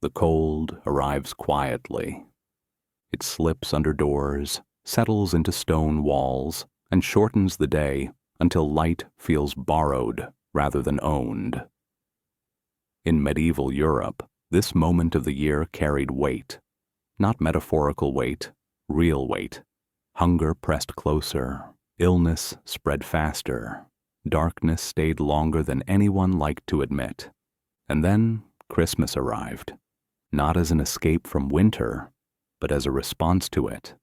The cold arrives quietly. It slips under doors, settles into stone walls, and shortens the day until light feels borrowed rather than owned. In medieval Europe, this moment of the year carried weight. Not metaphorical weight, real weight. Hunger pressed closer, illness spread faster, darkness stayed longer than anyone liked to admit. And then Christmas arrived, not as an escape from winter, but as a response to it.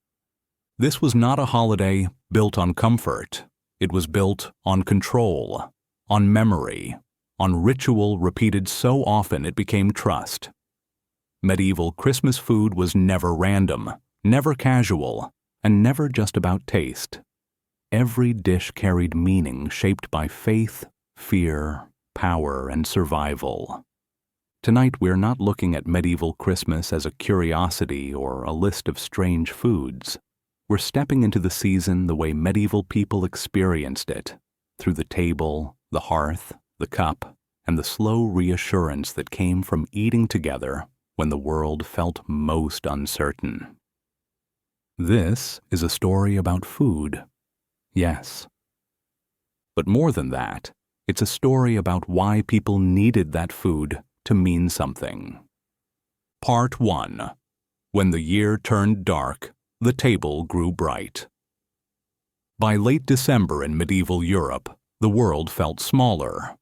This was not a holiday built on comfort. It was built on control, on memory, on ritual repeated so often it became trust. Medieval Christmas food was never random, never casual, and never just about taste. Every dish carried meaning shaped by faith, fear, power, and survival. Tonight we're not looking at medieval Christmas as a curiosity or a list of strange foods. We're stepping into the season the way medieval people experienced it, through the table, the hearth, the cup, and the slow reassurance that came from eating together when the world felt most uncertain. This is a story about food, yes. But more than that, it's a story about why people needed that food to mean something. Part 1. When the year turned dark, the table grew bright. By late December in medieval Europe, the world felt smaller.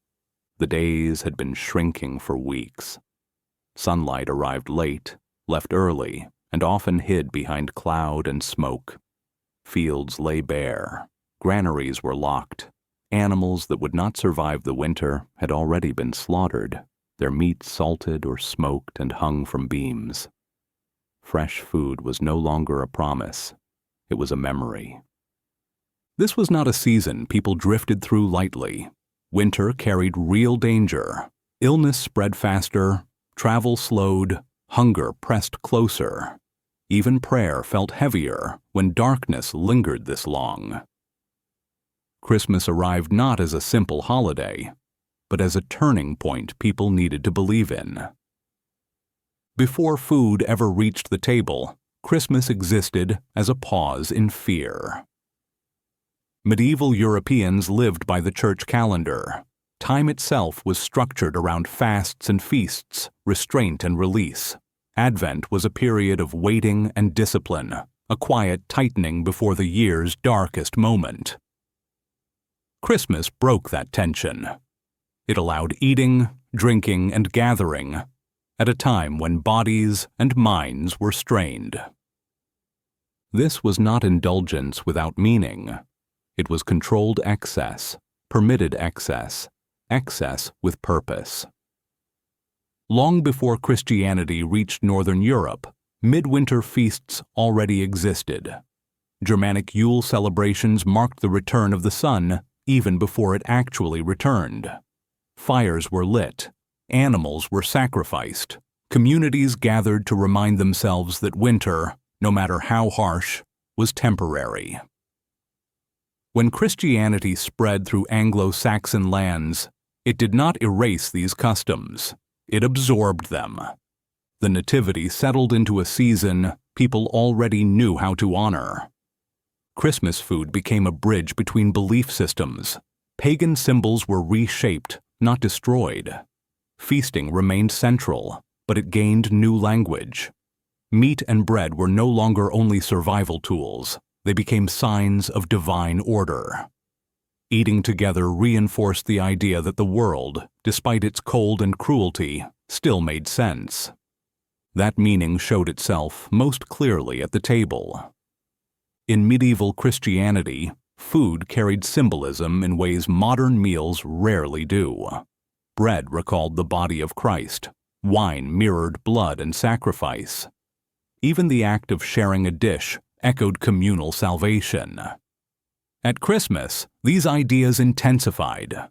The days had been shrinking for weeks. Sunlight arrived late, left early, and often hid behind cloud and smoke. Fields lay bare. Granaries were locked. Animals that would not survive the winter had already been slaughtered, their meat salted or smoked and hung from beams. Fresh food was no longer a promise. It was a memory. This was not a season people drifted through lightly. Winter carried real danger. Illness spread faster, travel slowed, hunger pressed closer. Even prayer felt heavier when darkness lingered this long. Christmas arrived not as a simple holiday, but as a turning point people needed to believe in. Before food ever reached the table, Christmas existed as a pause in fear. Medieval Europeans lived by the church calendar. Time itself was structured around fasts and feasts, restraint and release. Advent was a period of waiting and discipline, a quiet tightening before the year's darkest moment. Christmas broke that tension. It allowed eating, drinking, and gathering at a time when bodies and minds were strained. This was not indulgence without meaning. It was controlled excess, permitted excess, excess with purpose. Long before Christianity reached Northern Europe, midwinter feasts already existed. Germanic Yule celebrations marked the return of the sun even before it actually returned. Fires were lit, animals were sacrificed, communities gathered to remind themselves that winter, no matter how harsh, was temporary. When Christianity spread through Anglo-Saxon lands, it did not erase these customs. It absorbed them. The Nativity settled into a season people already knew how to honor. Christmas food became a bridge between belief systems. Pagan symbols were reshaped, not destroyed. Feasting remained central, but it gained new language. Meat and bread were no longer only survival tools. They became signs of divine order. Eating together reinforced the idea that the world, despite its cold and cruelty, still made sense. That meaning showed itself most clearly at the table. In medieval Christianity, food carried symbolism in ways modern meals rarely do. Bread recalled the body of Christ. Wine mirrored blood and sacrifice. Even the act of sharing a dish echoed communal salvation. At Christmas, these ideas intensified.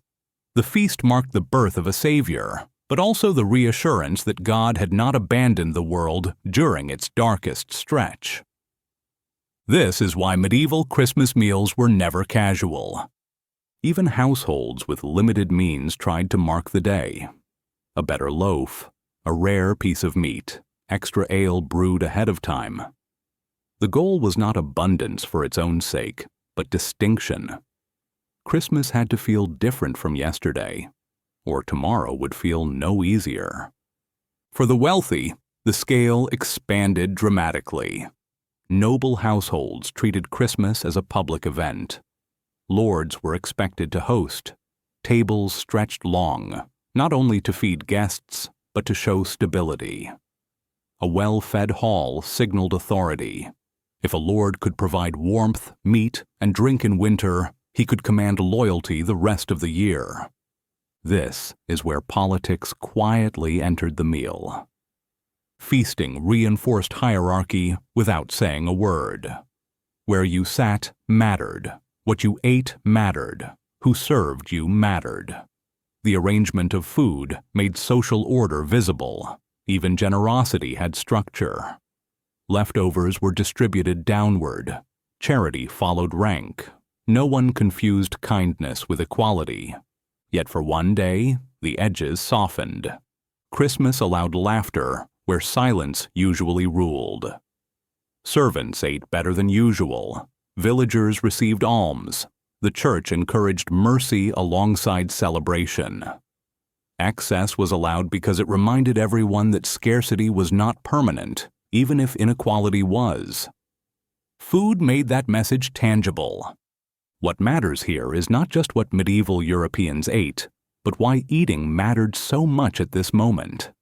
The feast marked the birth of a Savior, but also the reassurance that God had not abandoned the world during its darkest stretch. This is why medieval Christmas meals were never casual. Even households with limited means tried to mark the day. A better loaf, a rare piece of meat, extra ale brewed ahead of time. The goal was not abundance for its own sake, but distinction. Christmas had to feel different from yesterday, or tomorrow would feel no easier. For the wealthy, the scale expanded dramatically. Noble households treated Christmas as a public event. Lords were expected to host. Tables stretched long, not only to feed guests, but to show stability. A well-fed hall signaled authority. If a lord could provide warmth, meat, and drink in winter, he could command loyalty the rest of the year. This is where politics quietly entered the meal. Feasting reinforced hierarchy without saying a word. Where you sat mattered. What you ate mattered. Who served you mattered. The arrangement of food made social order visible. Even generosity had structure. Leftovers were distributed downward. Charity followed rank. No one confused kindness with equality. Yet for one day, the edges softened. Christmas allowed laughter where silence usually ruled. Servants ate better than usual. Villagers received alms. The church encouraged mercy alongside celebration. Excess was allowed because it reminded everyone that scarcity was not permanent, even if inequality was. Food made that message tangible. What matters here is not just what medieval Europeans ate, but why eating mattered so much at this moment.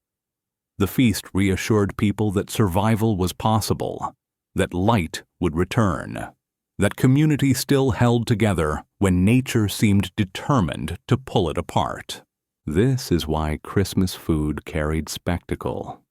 The feast reassured people that survival was possible, that light would return, that community still held together when nature seemed determined to pull it apart. This is why Christmas food carried spectacle.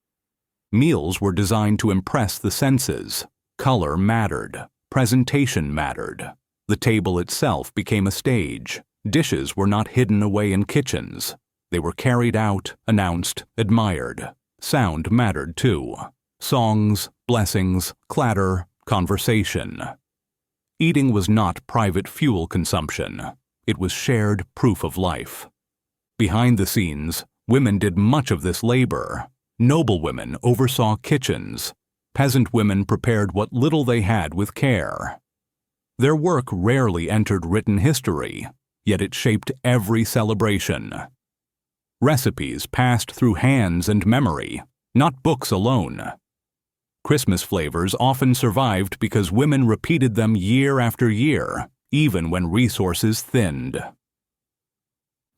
Meals were designed to impress the senses. Color mattered. Presentation mattered. The table itself became a stage. Dishes were not hidden away in kitchens. They were carried out, announced, admired. Sound mattered too. Songs, blessings, clatter, conversation. Eating was not private fuel consumption. It was shared proof of life. Behind the scenes, women did much of this labor. Noble women oversaw kitchens. Peasant women prepared what little they had with care. Their work rarely entered written history, yet it shaped every celebration. Recipes passed through hands and memory, not books alone. Christmas flavors often survived because women repeated them year after year, even when resources thinned.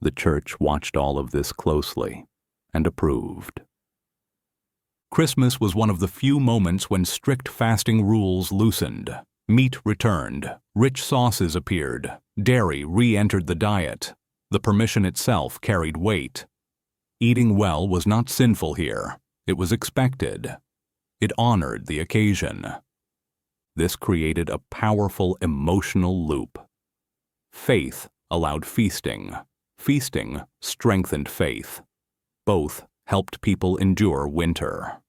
The church watched all of this closely and approved. Christmas was one of the few moments when strict fasting rules loosened. Meat returned, rich sauces appeared, dairy re-entered the diet. The permission itself carried weight. Eating well was not sinful here. It was expected. It honored the occasion. This created a powerful emotional loop. Faith allowed feasting. Feasting strengthened faith. Both helped people endure winter.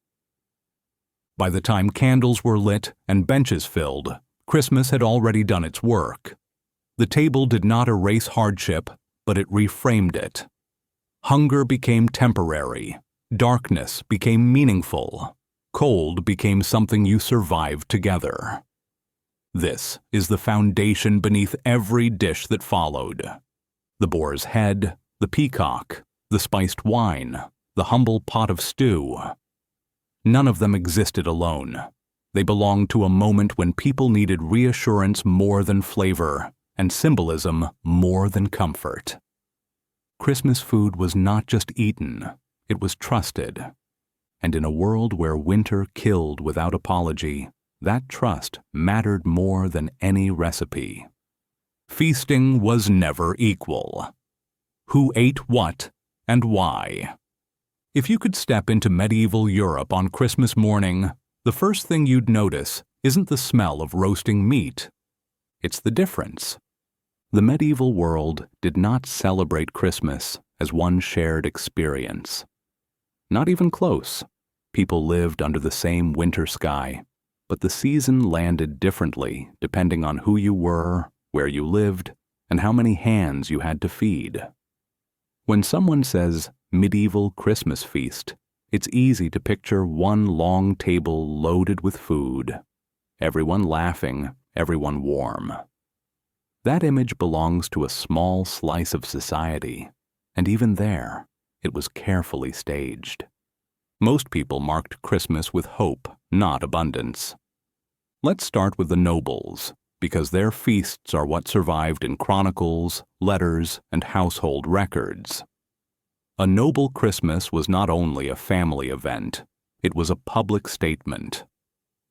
By the time candles were lit and benches filled, Christmas had already done its work. The table did not erase hardship, but it reframed it. Hunger became temporary. Darkness became meaningful. Cold became something you survived together. This is the foundation beneath every dish that followed. The boar's head, the peacock, the spiced wine, the humble pot of stew. None of them existed alone. They belonged to a moment when people needed reassurance more than flavor, and symbolism more than comfort. Christmas food was not just eaten, it was trusted. And in a world where winter killed without apology, that trust mattered more than any recipe. Feasting was never equal. Who ate what and why? If you could step into medieval Europe on Christmas morning, the first thing you'd notice isn't the smell of roasting meat. It's the difference. The medieval world did not celebrate Christmas as one shared experience. Not even close. People lived under the same winter sky, but the season landed differently depending on who you were, where you lived, and how many hands you had to feed. When someone says medieval Christmas feast, it's easy to picture one long table loaded with food, everyone laughing, everyone warm. That image belongs to a small slice of society, and even there, it was carefully staged. Most people marked Christmas with hope, not abundance. Let's start with the nobles, because their feasts are what survived in chronicles, letters, and household records. A noble Christmas was not only a family event, it was a public statement.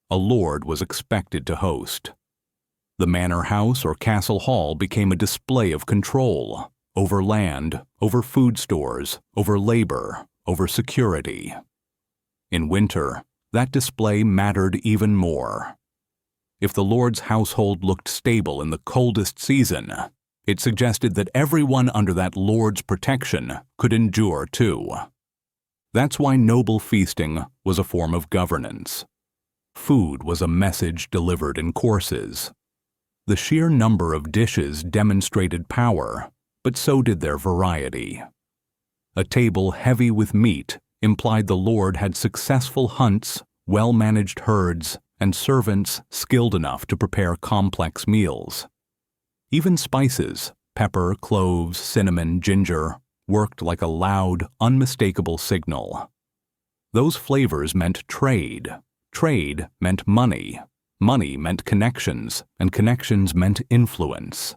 A lord was expected to host. The manor house or castle hall became a display of control over land, over food stores, over labor, over security. In winter, that display mattered even more. If the lord's household looked stable in the coldest season, it suggested that everyone under that lord's protection could endure too. That's why noble feasting was a form of governance. Food was a message delivered in courses. The sheer number of dishes demonstrated power, but so did their variety. A table heavy with meat implied the lord had successful hunts, well-managed herds, and servants skilled enough to prepare complex meals. Even spices, pepper, cloves, cinnamon, ginger, worked like a loud, unmistakable signal. Those flavors meant trade. Trade meant money. Money meant connections, and connections meant influence.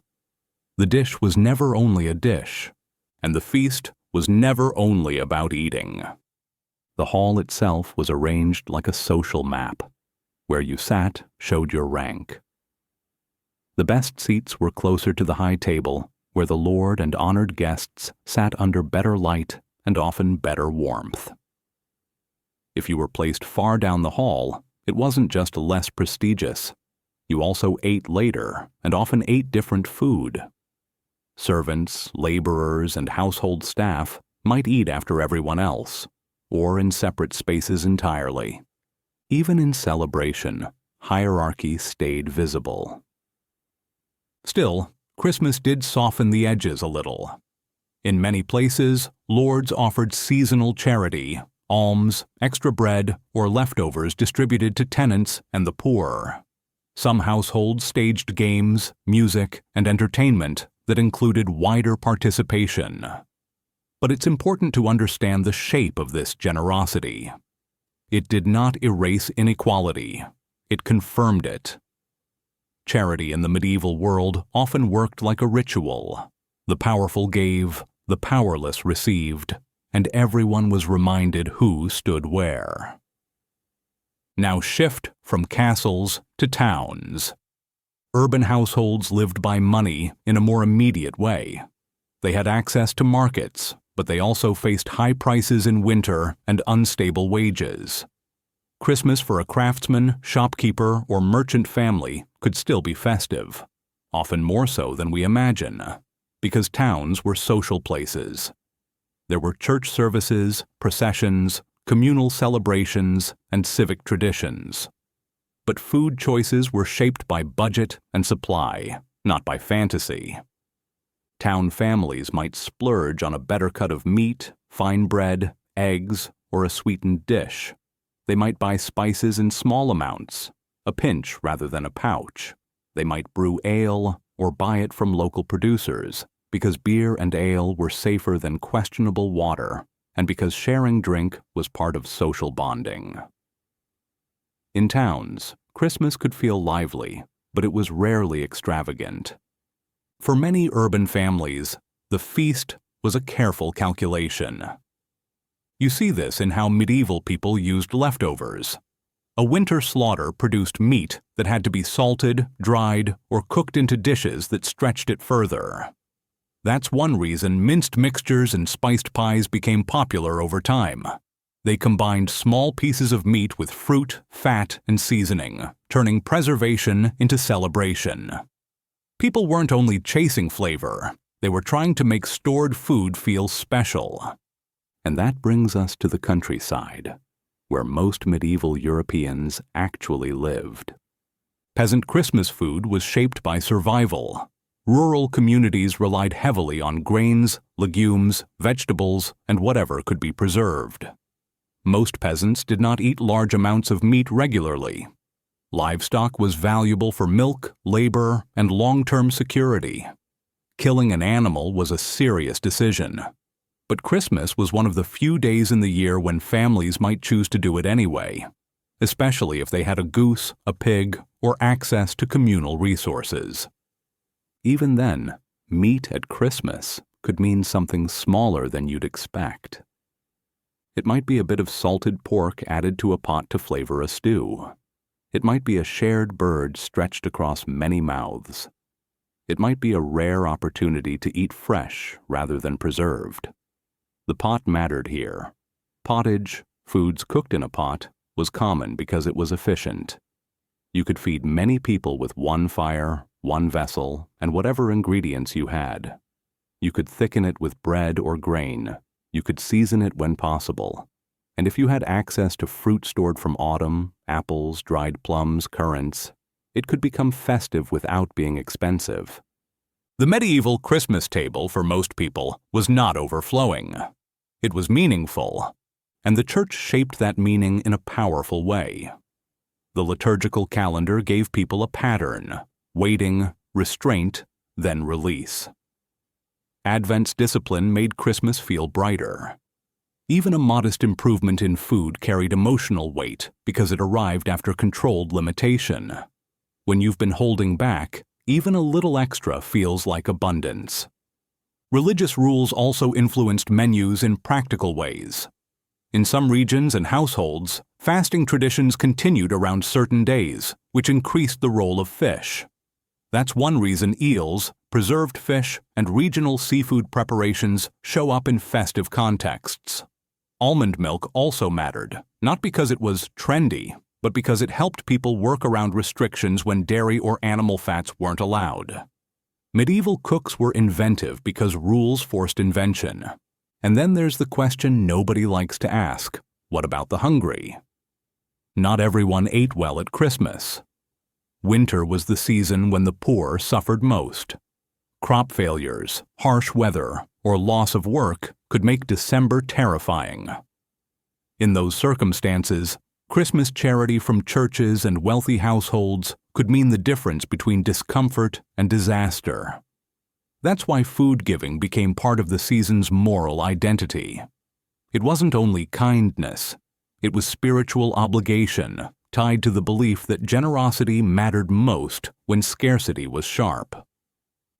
The dish was never only a dish, and the feast was never only about eating. The hall itself was arranged like a social map. Where you sat showed your rank. The best seats were closer to the high table, where the lord and honored guests sat under better light and often better warmth. If you were placed far down the hall, it wasn't just less prestigious. You also ate later, and often ate different food. Servants, laborers, and household staff might eat after everyone else, or in separate spaces entirely. Even in celebration, hierarchy stayed visible. Still, Christmas did soften the edges a little. In many places, lords offered seasonal charity, alms, extra bread, or leftovers distributed to tenants and the poor. Some households staged games, music, and entertainment that included wider participation. But it's important to understand the shape of this generosity. It did not erase inequality. It confirmed it. Charity in the medieval world often worked like a ritual. The powerful gave, the powerless received, and everyone was reminded who stood where. Now shift from castles to towns. Urban households lived by money in a more immediate way. They had access to markets, but they also faced high prices in winter and unstable wages. Christmas for a craftsman, shopkeeper, or merchant family could still be festive, often more so than we imagine, because towns were social places. There were church services, processions, communal celebrations, and civic traditions. But food choices were shaped by budget and supply, not by fantasy. Town families might splurge on a better cut of meat, fine bread, eggs, or a sweetened dish. They might buy spices in small amounts, a pinch rather than a pouch. They might brew ale or buy it from local producers, because beer and ale were safer than questionable water, and because sharing drink was part of social bonding. In towns, Christmas could feel lively, but it was rarely extravagant. For many urban families, the feast was a careful calculation. You see this in how medieval people used leftovers. A winter slaughter produced meat that had to be salted, dried, or cooked into dishes that stretched it further. That's one reason minced mixtures and spiced pies became popular over time. They combined small pieces of meat with fruit, fat, and seasoning, turning preservation into celebration. People weren't only chasing flavor, they were trying to make stored food feel special. And that brings us to the countryside, where most medieval Europeans actually lived. Peasant Christmas food was shaped by survival. Rural communities relied heavily on grains, legumes, vegetables, and whatever could be preserved. Most peasants did not eat large amounts of meat regularly. Livestock was valuable for milk, labor, and long-term security. Killing an animal was a serious decision. But Christmas was one of the few days in the year when families might choose to do it anyway, especially if they had a goose, a pig, or access to communal resources. Even then, meat at Christmas could mean something smaller than you'd expect. It might be a bit of salted pork added to a pot to flavor a stew. It might be a shared bird stretched across many mouths. It might be a rare opportunity to eat fresh rather than preserved. The pot mattered here. Pottage, foods cooked in a pot, was common because it was efficient. You could feed many people with one fire, one vessel, and whatever ingredients you had. You could thicken it with bread or grain. You could season it when possible. And if you had access to fruit stored from autumn, apples, dried plums, currants, it could become festive without being expensive. The medieval Christmas table, for most people, was not overflowing. It was meaningful, and the church shaped that meaning in a powerful way. The liturgical calendar gave people a pattern: waiting, restraint, then release. Advent's discipline made Christmas feel brighter. Even a modest improvement in food carried emotional weight because it arrived after controlled limitation. When you've been holding back, even a little extra feels like abundance. Religious rules also influenced menus in practical ways. In some regions and households, fasting traditions continued around certain days, which increased the role of fish. That's one reason eels, preserved fish, and regional seafood preparations show up in festive contexts. Almond milk also mattered, not because it was trendy, but because it helped people work around restrictions when dairy or animal fats weren't allowed. Medieval cooks were inventive because rules forced invention. And then there's the question nobody likes to ask: what about the hungry? Not everyone ate well at Christmas. Winter was the season when the poor suffered most. Crop failures, harsh weather, or loss of work could make December terrifying. In those circumstances, Christmas charity from churches and wealthy households could mean the difference between discomfort and disaster. That's why food giving became part of the season's moral identity. It wasn't only kindness, it was spiritual obligation tied to the belief that generosity mattered most when scarcity was sharp.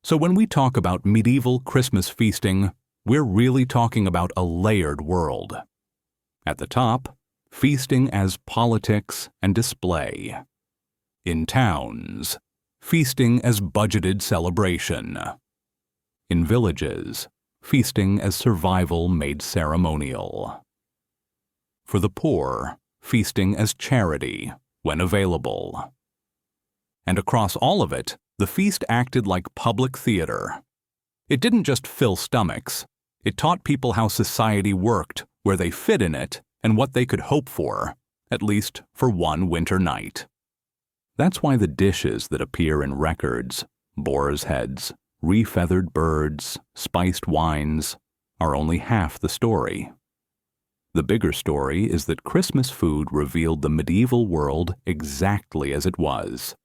So when we talk about medieval Christmas feasting, we're really talking about a layered world. At the top, feasting as politics and display. In towns, feasting as budgeted celebration. In villages, feasting as survival made ceremonial. For the poor, feasting as charity when available. And across all of it, the feast acted like public theater. It didn't just fill stomachs. It taught people how society worked, where they fit in it, and what they could hope for, at least for one winter night. That's why the dishes that appear in records, boar's heads, refeathered birds, spiced wines, are only half the story. The bigger story is that Christmas food revealed the medieval world exactly as it was: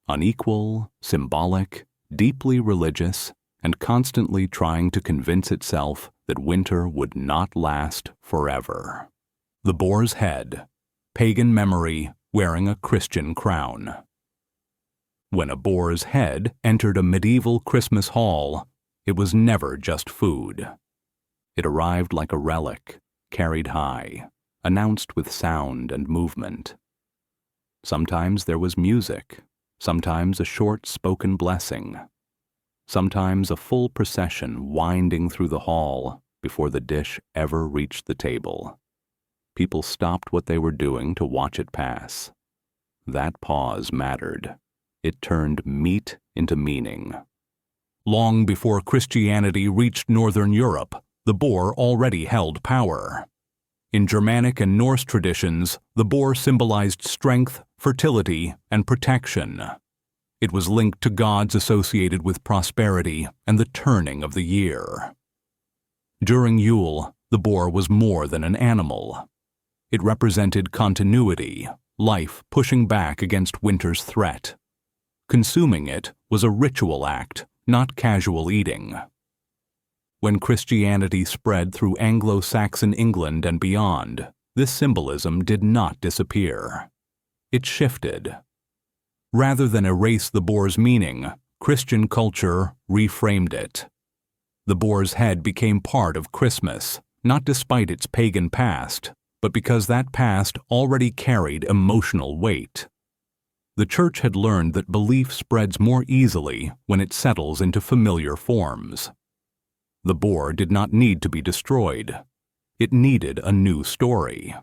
unequal, symbolic, deeply religious, and constantly trying to convince itself that winter would not last forever. The boar's head, pagan memory wearing a Christian crown. When a boar's head entered a medieval Christmas hall, it was never just food. It arrived like a relic, carried high, announced with sound and movement. Sometimes there was music, sometimes a short spoken blessing, sometimes a full procession winding through the hall before the dish ever reached the table. People stopped what they were doing to watch it pass. That pause mattered. It turned meat into meaning. Long before Christianity reached Northern Europe, the boar already held power. In Germanic and Norse traditions, the boar symbolized strength, fertility, and protection. It was linked to gods associated with prosperity and the turning of the year. During Yule, the boar was more than an animal. It represented continuity, life pushing back against winter's threat. Consuming it was a ritual act, not casual eating. When Christianity spread through Anglo-Saxon England and beyond, this symbolism did not disappear. It shifted. Rather than erase the boar's meaning, Christian culture reframed it. The boar's head became part of Christmas, not despite its pagan past, but because that past already carried emotional weight. The church had learned that belief spreads more easily when it settles into familiar forms. The boar did not need to be destroyed. It needed a new story.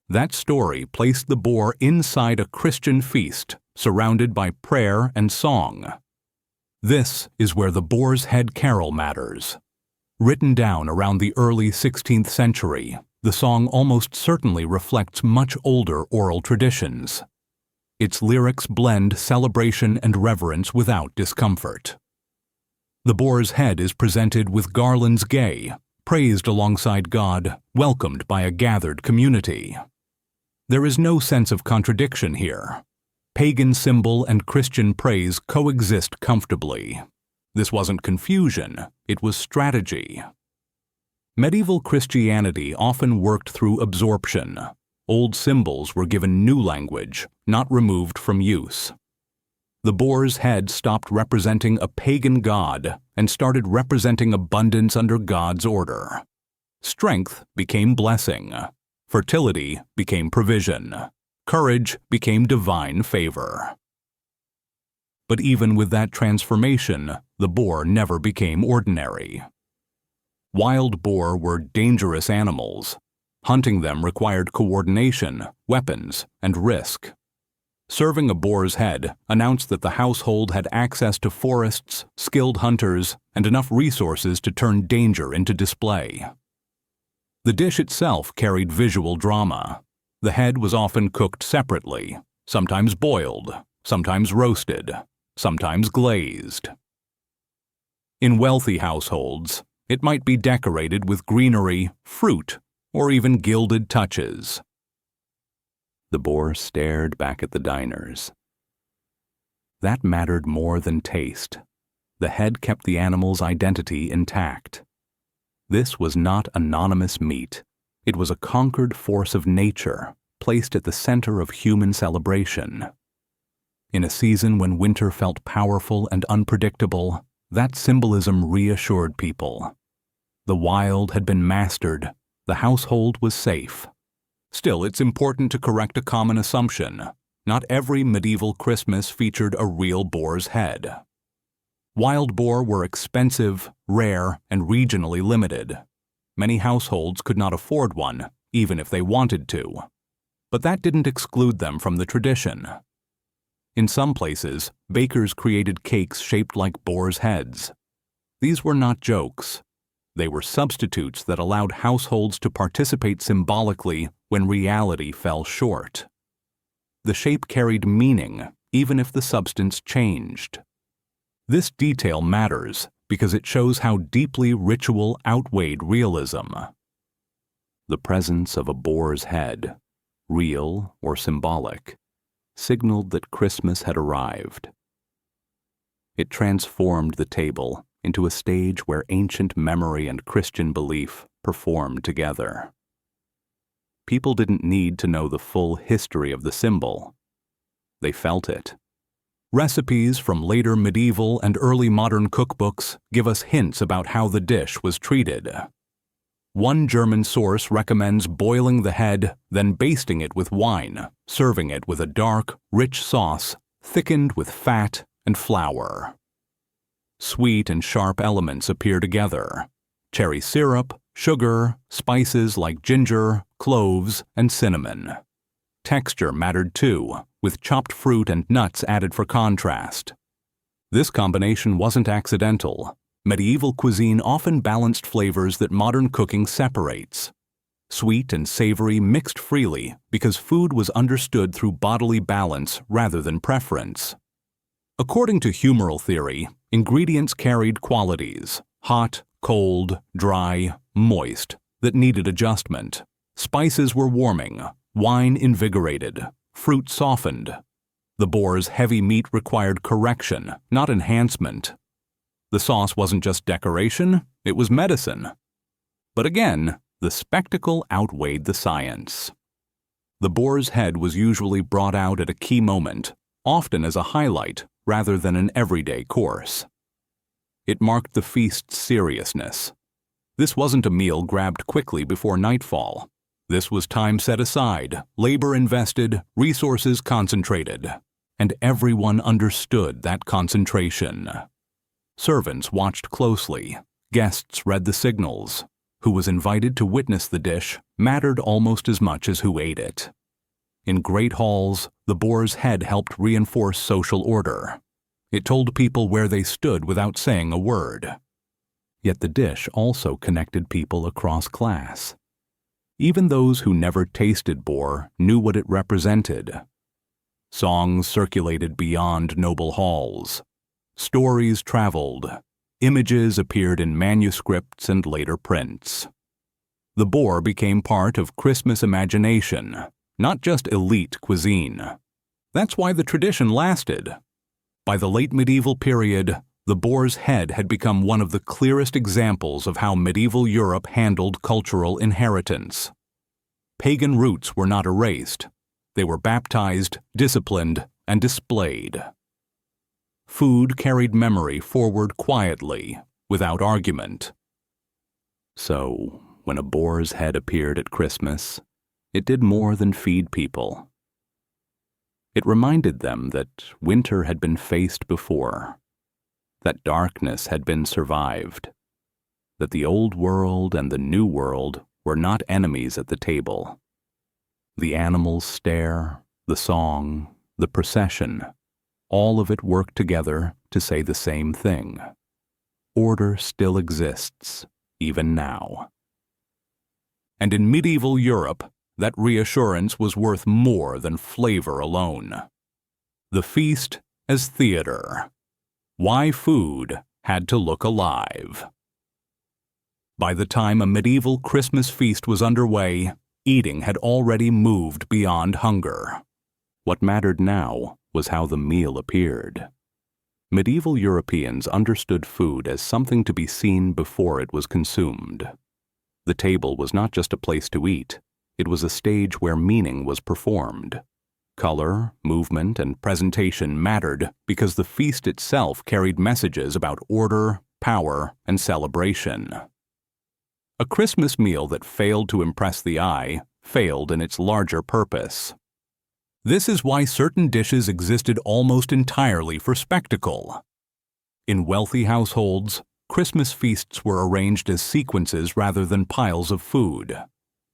That story placed the boar inside a Christian feast, surrounded by prayer and song. This is where the boar's head carol matters. Written down around the early 16th century, the song almost certainly reflects much older oral traditions. Its lyrics blend celebration and reverence without discomfort. The boar's head is presented with garlands gay, praised alongside God, welcomed by a gathered community. There is no sense of contradiction here. Pagan symbol and Christian praise coexist comfortably. This wasn't confusion, it was strategy. Medieval Christianity often worked through absorption. Old symbols were given new language, not removed from use. The boar's head stopped representing a pagan god and started representing abundance under God's order. Strength became blessing. Fertility became provision. Courage became divine favor. But even with that transformation, the boar never became ordinary. Wild boar were dangerous animals. Hunting them required coordination, weapons, and risk. Serving a boar's head announced that the household had access to forests, skilled hunters, and enough resources to turn danger into display. The dish itself carried visual drama. The head was often cooked separately, sometimes boiled, sometimes roasted, sometimes glazed. In wealthy households, it might be decorated with greenery, fruit, or even gilded touches. The boar stared back at the diners. That mattered more than taste. The head kept the animal's identity intact. This was not anonymous meat. It was a conquered force of nature, placed at the center of human celebration. In a season when winter felt powerful and unpredictable, that symbolism reassured people. The wild had been mastered. The household was safe. Still, it's important to correct a common assumption. Not every medieval Christmas featured a real boar's head. Wild boar were expensive, rare, and regionally limited. Many households could not afford one, even if they wanted to. But that didn't exclude them from the tradition. In some places, bakers created cakes shaped like boars' heads. These were not jokes. They were substitutes that allowed households to participate symbolically when reality fell short. The shape carried meaning, even if the substance changed. This detail matters because it shows how deeply ritual outweighed realism. The presence of a boar's head, real or symbolic, signaled that Christmas had arrived. It transformed the table into a stage where ancient memory and Christian belief performed together. People didn't need to know the full history of the symbol. They felt it. Recipes from later medieval and early modern cookbooks give us hints about how the dish was treated. One German source recommends boiling the head, then basting it with wine, serving it with a dark, rich sauce, thickened with fat and flour. Sweet and sharp elements appear together: cherry syrup, sugar, spices like ginger, cloves, and cinnamon. Texture mattered too, with chopped fruit and nuts added for contrast. This combination wasn't accidental. Medieval cuisine often balanced flavors that modern cooking separates. Sweet and savory mixed freely because food was understood through bodily balance rather than preference. According to humoral theory, ingredients carried qualities: hot, cold, dry, moist, that needed adjustment. Spices were warming, wine invigorated, fruit softened. The boar's heavy meat required correction, not enhancement. The sauce wasn't just decoration, it was medicine. But again, the spectacle outweighed the science. The boar's head was usually brought out at a key moment, often as a highlight rather than an everyday course. It marked the feast's seriousness. This wasn't a meal grabbed quickly before nightfall. This was time set aside, labor invested, resources concentrated, and everyone understood that concentration. Servants watched closely, guests read the signals. Who was invited to witness the dish mattered almost as much as who ate it. In great halls, the boar's head helped reinforce social order. It told people where they stood without saying a word. Yet the dish also connected people across class. Even those who never tasted boar knew what it represented. Songs circulated beyond noble halls. Stories traveled. Images appeared in manuscripts and later prints. The boar became part of Christmas imagination, not just elite cuisine. That's why the tradition lasted. By the late medieval period, the boar's head had become one of the clearest examples of how medieval Europe handled cultural inheritance. Pagan roots were not erased. They were baptized, disciplined, and displayed. Food carried memory forward quietly, without argument. So, when a boar's head appeared at Christmas, it did more than feed people. It reminded them that winter had been faced before, that darkness had been survived, that the old world and the new world were not enemies at the table. The animals' stare, the song, the procession, all of it worked together to say the same thing. Order still exists, even now. And in medieval Europe, that reassurance was worth more than flavor alone. The feast as theater. Why food had to look alive. By the time a medieval Christmas feast was underway, eating had already moved beyond hunger. What mattered now was how the meal appeared. Medieval Europeans understood food as something to be seen before it was consumed. The table was not just a place to eat, it was a stage where meaning was performed. Color, movement, and presentation mattered because the feast itself carried messages about order, power, and celebration. A Christmas meal that failed to impress the eye failed in its larger purpose. This is why certain dishes existed almost entirely for spectacle. In wealthy households, Christmas feasts were arranged as sequences rather than piles of food.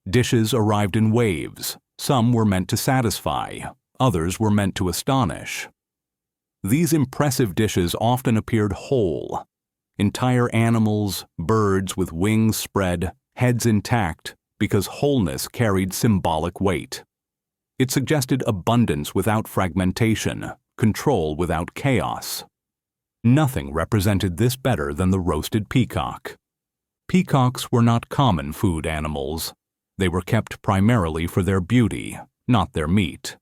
Dishes arrived in waves. Some were meant to satisfy, others were meant to astonish. These impressive dishes often appeared whole. Entire animals, birds with wings spread, heads intact, because wholeness carried symbolic weight. It suggested abundance without fragmentation, control without chaos. Nothing represented this better than the roasted peacock. Peacocks were not common food animals. They were kept primarily for their beauty, not their meat.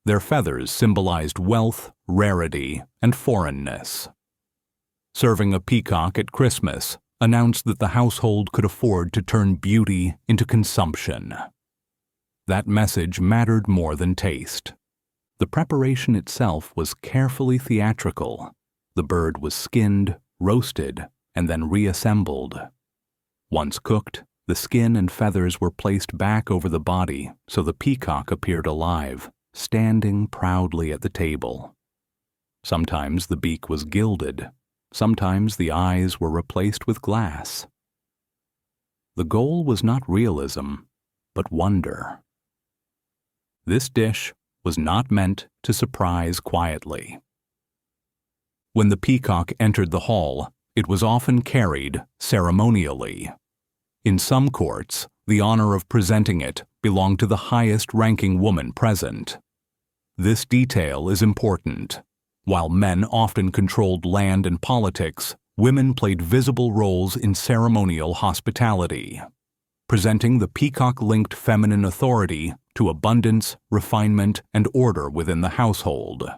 Their feathers symbolized wealth, rarity, and foreignness. Serving a peacock at Christmas announced that the household could afford to turn beauty into consumption. That message mattered more than taste. The preparation itself was carefully theatrical. The bird was skinned, roasted, and then reassembled. Once cooked, the skin and feathers were placed back over the body so the peacock appeared alive, standing proudly at the table. Sometimes the beak was gilded. Sometimes the eyes were replaced with glass. The goal was not realism, but wonder. This dish was not meant to surprise quietly. When the peacock entered the hall, it was often carried ceremonially. In some courts, the honor of presenting it belonged to the highest-ranking woman present. This detail is important. While men often controlled land and politics, women played visible roles in ceremonial hospitality. presenting the peacock-linked feminine authority to abundance, refinement, and order within the household.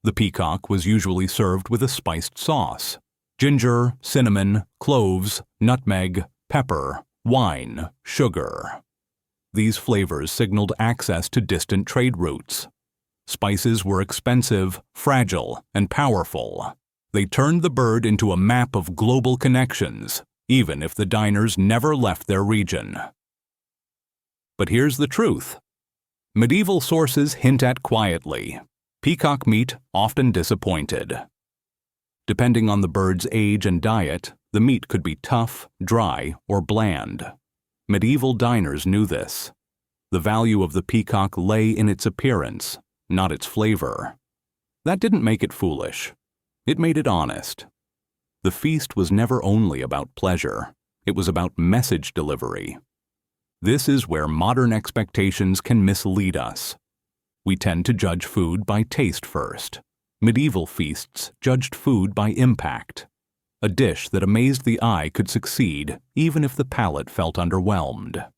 The peacock was usually served with a spiced sauce: ginger, cinnamon, cloves, nutmeg, pepper, wine, sugar. These flavors signaled access to distant trade routes. Spices were expensive, fragile, and powerful. They turned the bird into a map of global connections, even if the diners never left their region. But here's the truth. Medieval sources hint at quietly: peacock meat often disappointed. Depending on the bird's age and diet, the meat could be tough, dry, or bland. Medieval diners knew this. The value of the peacock lay in its appearance, not its flavor. That didn't make it foolish. It made it honest. The feast was never only about pleasure. It was about message delivery. This is where modern expectations can mislead us. We tend to judge food by taste first. Medieval feasts judged food by impact. A dish that amazed the eye could succeed even if the palate felt underwhelmed.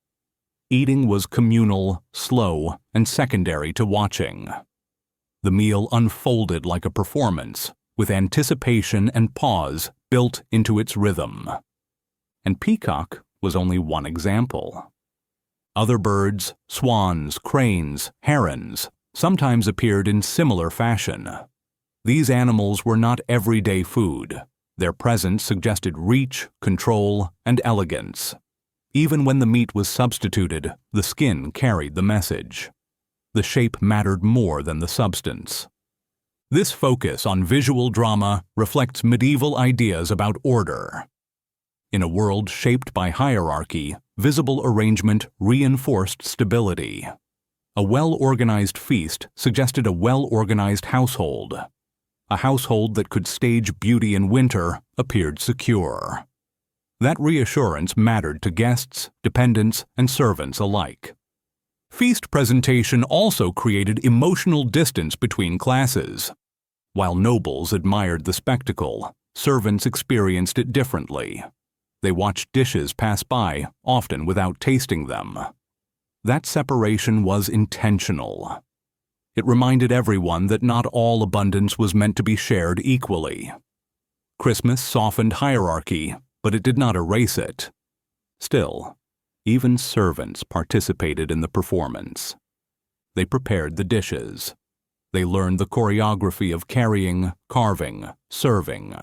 Eating was communal, slow, and secondary to watching. The meal unfolded like a performance, with anticipation and pause built into its rhythm. And peacock was only one example. Other birds, swans, cranes, herons, sometimes appeared in similar fashion. These animals were not everyday food. Their presence suggested reach, control, and elegance. Even when the meat was substituted, the skin carried the message. The shape mattered more than the substance. This focus on visual drama reflects medieval ideas about order. In a world shaped by hierarchy, visible arrangement reinforced stability. A well-organized feast suggested a well-organized household. A household that could stage beauty in winter appeared secure. That reassurance mattered to guests, dependents, and servants alike. Feast presentation also created emotional distance between classes. While nobles admired the spectacle, servants experienced it differently. They watched dishes pass by, often without tasting them. That separation was intentional. It reminded everyone that not all abundance was meant to be shared equally. Christmas softened hierarchy, but it did not erase it. Still, even servants participated in the performance. They prepared the dishes. They learned the choreography of carrying, carving, serving.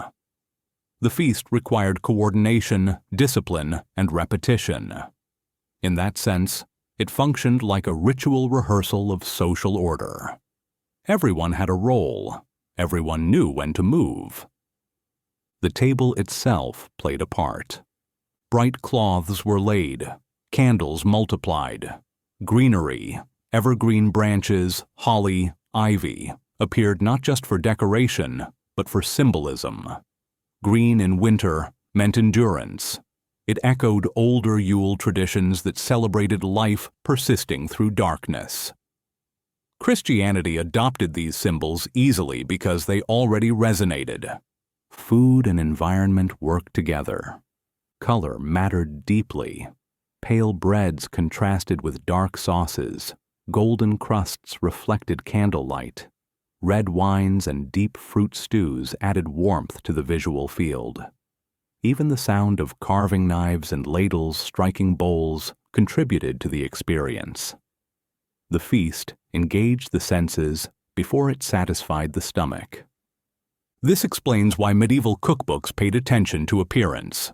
The feast required coordination, discipline, and repetition. In that sense, it functioned like a ritual rehearsal of social order. Everyone had a role. Everyone knew when to move. The table itself played a part. Bright cloths were laid, candles multiplied. Greenery, evergreen branches, holly, ivy, appeared not just for decoration, but for symbolism. Green in winter meant endurance. It echoed older Yule traditions that celebrated life persisting through darkness. Christianity adopted these symbols easily because they already resonated. Food and environment worked together. Color mattered deeply. Pale breads contrasted with dark sauces. Golden crusts reflected candlelight. Red wines and deep fruit stews added warmth to the visual field. Even the sound of carving knives and ladles striking bowls contributed to the experience. The feast engaged the senses before it satisfied the stomach. This explains why medieval cookbooks paid attention to appearance.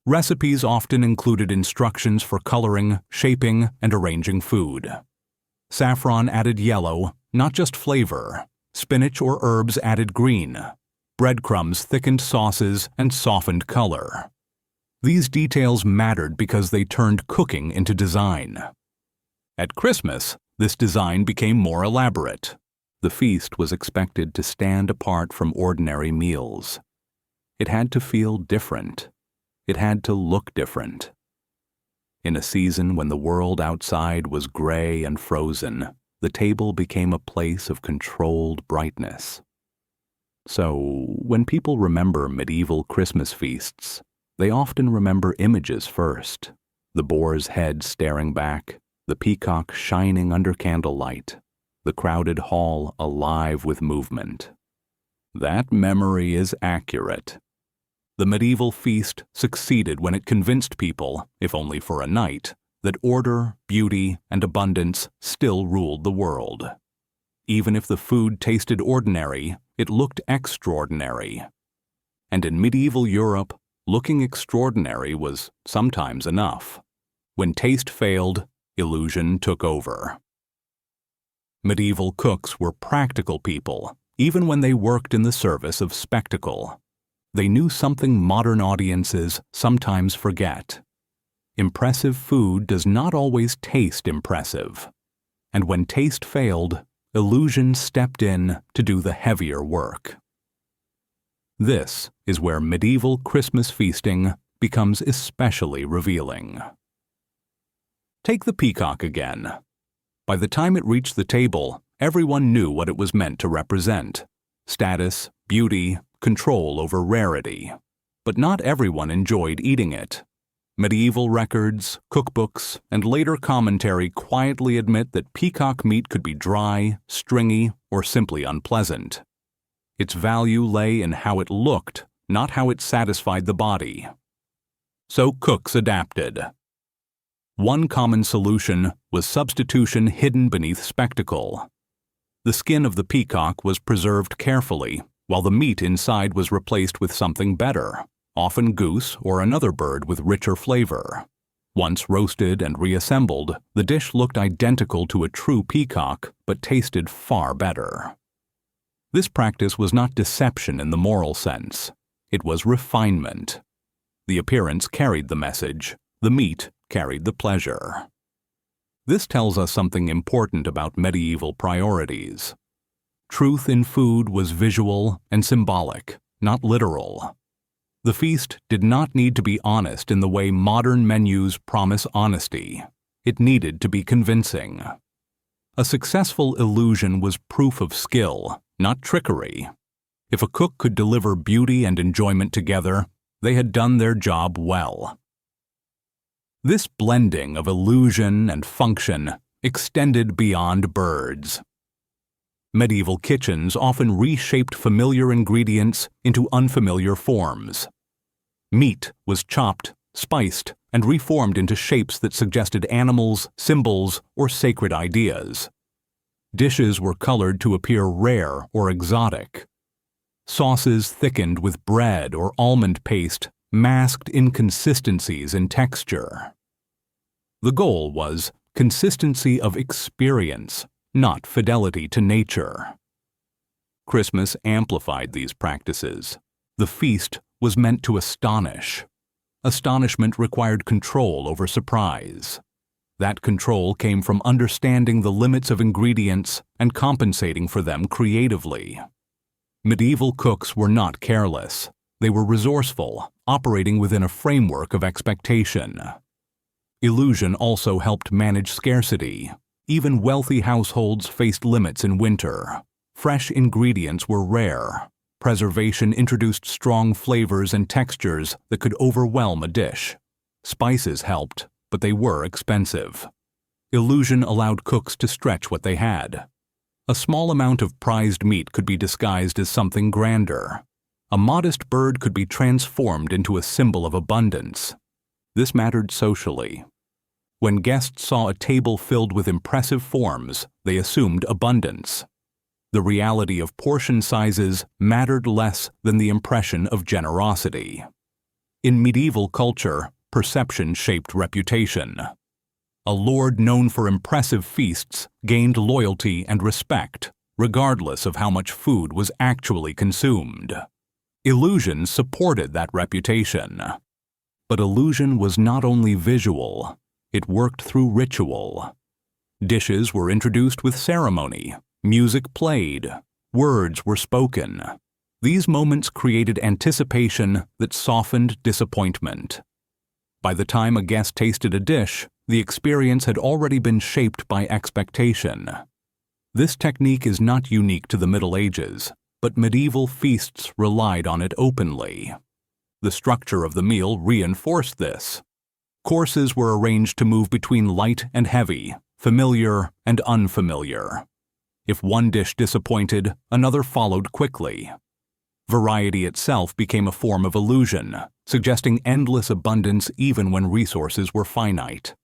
Recipes often included instructions for coloring, shaping, and arranging food. Saffron added yellow, not just flavor. Spinach or herbs added green. Breadcrumbs thickened sauces and softened color. These details mattered because they turned cooking into design. At Christmas, this design became more elaborate. The feast was expected to stand apart from ordinary meals. It had to feel different. It had to look different. In a season when the world outside was gray and frozen, the table became a place of controlled brightness. So, when people remember medieval Christmas feasts, they often remember images first. the boar's head staring back, the peacock shining under candlelight, the crowded hall alive with movement. That memory is accurate. The medieval feast succeeded when it convinced people, if only for a night, that order, beauty, and abundance still ruled the world. Even if the food tasted ordinary, it looked extraordinary. And in medieval Europe, looking extraordinary was sometimes enough. When taste failed, illusion took over. Medieval cooks were practical people, even when they worked in the service of spectacle. They knew something modern audiences sometimes forget. Impressive food does not always taste impressive. And when taste failed, illusion stepped in to do the heavier work. This is where medieval Christmas feasting becomes especially revealing. Take the peacock again. By the time it reached the table, everyone knew what it was meant to represent: status, beauty, control over rarity. But not everyone enjoyed eating it. Medieval records, cookbooks, and later commentary quietly admit that peacock meat could be dry, stringy, or simply unpleasant. Its value lay in how it looked, not how it satisfied the body. So cooks adapted. One common solution was substitution hidden beneath spectacle. The skin of the peacock was preserved carefully, while the meat inside was replaced with something better, often goose or another bird with richer flavor. Once roasted and reassembled, the dish looked identical to a true peacock, but tasted far better. This practice was not deception in the moral sense. It was refinement. The appearance carried the message. The meat carried the pleasure. This tells us something important about medieval priorities. Truth in food was visual and symbolic, not literal. The feast did not need to be honest in the way modern menus promise honesty. It needed to be convincing. A successful illusion was proof of skill, not trickery. If a cook could deliver beauty and enjoyment together, they had done their job well. This blending of illusion and function extended beyond birds. Medieval kitchens often reshaped familiar ingredients into unfamiliar forms. Meat was chopped, spiced, and reformed into shapes that suggested animals, symbols, or sacred ideas. Dishes were colored to appear rare or exotic. Sauces thickened with bread or almond paste masked inconsistencies in texture. The goal was consistency of experience, not fidelity to nature. Christmas amplified these practices. The feast was meant to astonish. Astonishment required control over surprise. That control came from understanding the limits of ingredients and compensating for them creatively. Medieval cooks were not careless. They were resourceful, operating within a framework of expectation. Illusion also helped manage scarcity. Even wealthy households faced limits in winter. Fresh ingredients were rare. Preservation introduced strong flavors and textures that could overwhelm a dish. Spices helped, but they were expensive. Illusion allowed cooks to stretch what they had. A small amount of prized meat could be disguised as something grander. A modest bird could be transformed into a symbol of abundance. This mattered socially. When guests saw a table filled with impressive forms, they assumed abundance. The reality of portion sizes mattered less than the impression of generosity. In medieval culture, perception shaped reputation. A lord known for impressive feasts gained loyalty and respect, regardless of how much food was actually consumed. Illusion supported that reputation. But illusion was not only visual, it worked through ritual. Dishes were introduced with ceremony, music played, words were spoken. These moments created anticipation that softened disappointment. By the time a guest tasted a dish, the experience had already been shaped by expectation. This technique is not unique to the Middle Ages, but medieval feasts relied on it openly. The structure of the meal reinforced this. Courses were arranged to move between light and heavy, familiar and unfamiliar. If one dish disappointed, another followed quickly. Variety itself became a form of illusion, suggesting endless abundance even when resources were finite.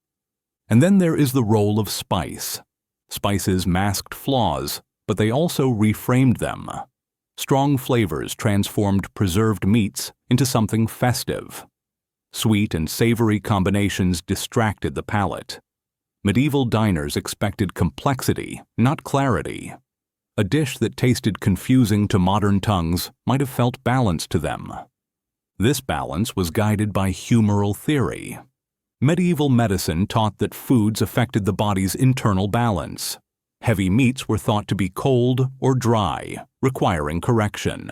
And then there is the role of spice. Spices masked flaws, but they also reframed them. Strong flavors transformed preserved meats into something festive. Sweet and savory combinations distracted the palate. Medieval diners expected complexity, not clarity. A dish that tasted confusing to modern tongues might have felt balanced to them. This balance was guided by humoral theory. Medieval medicine taught that foods affected the body's internal balance. Heavy meats were thought to be cold or dry, requiring correction.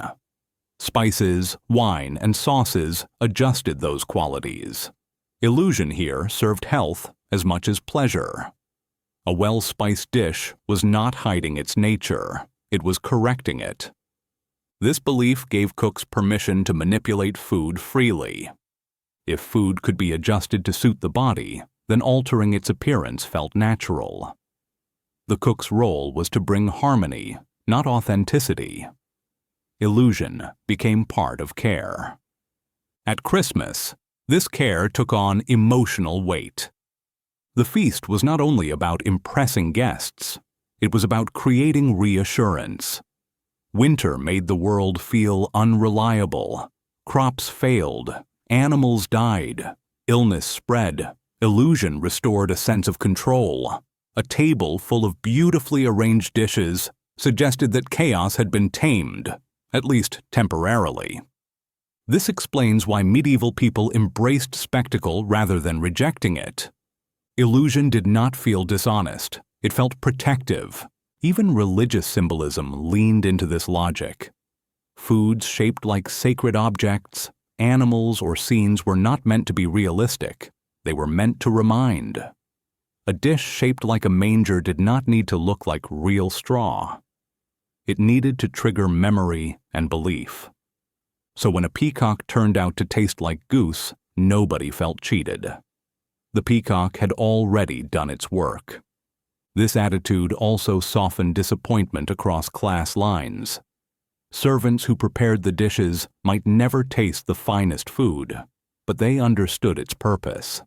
Spices, wine, and sauces adjusted those qualities. Illusion here served health as much as pleasure. A well-spiced dish was not hiding its nature, it was correcting it. This belief gave cooks permission to manipulate food freely. If food could be adjusted to suit the body, then altering its appearance felt natural. The cook's role was to bring harmony, not authenticity. Illusion became part of care. At Christmas, this care took on emotional weight. The feast was not only about impressing guests, it was about creating reassurance. Winter made the world feel unreliable. Crops failed, animals died, illness spread, illusion restored a sense of control. A table full of beautifully arranged dishes suggested that chaos had been tamed, at least temporarily. This explains why medieval people embraced spectacle rather than rejecting it. Illusion did not feel dishonest, it felt protective. Even religious symbolism leaned into this logic. Foods shaped like sacred objects, animals or scenes were not meant to be realistic, they were meant to remind. A dish shaped like a manger did not need to look like real straw. It needed to trigger memory and belief. So when a peacock turned out to taste like goose, nobody felt cheated. The peacock had already done its work. This attitude also softened disappointment across class lines. Servants who prepared the dishes might never taste the finest food, but they understood its purpose.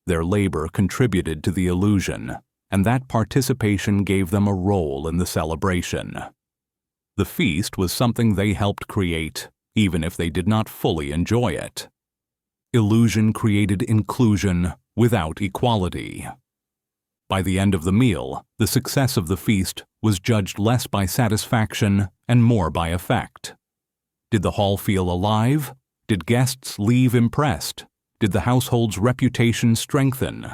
Their labor contributed to the illusion, and that participation gave them a role in the celebration. The feast was something they helped create, even if they did not fully enjoy it. Illusion created inclusion without equality. By the end of the meal, the success of the feast was judged less by satisfaction and more by effect. Did the hall feel alive? Did guests leave impressed? Did the household's reputation strengthen?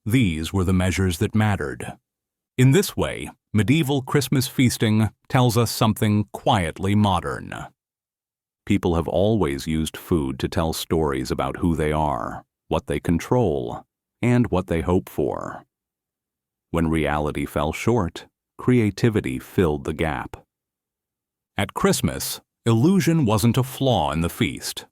These were the measures that mattered. In this way, medieval Christmas feasting tells us something quietly modern. People have always used food to tell stories about who they are, what they control, and what they hope for. When reality fell short, creativity filled the gap. At Christmas, illusion wasn't a flaw in the feast.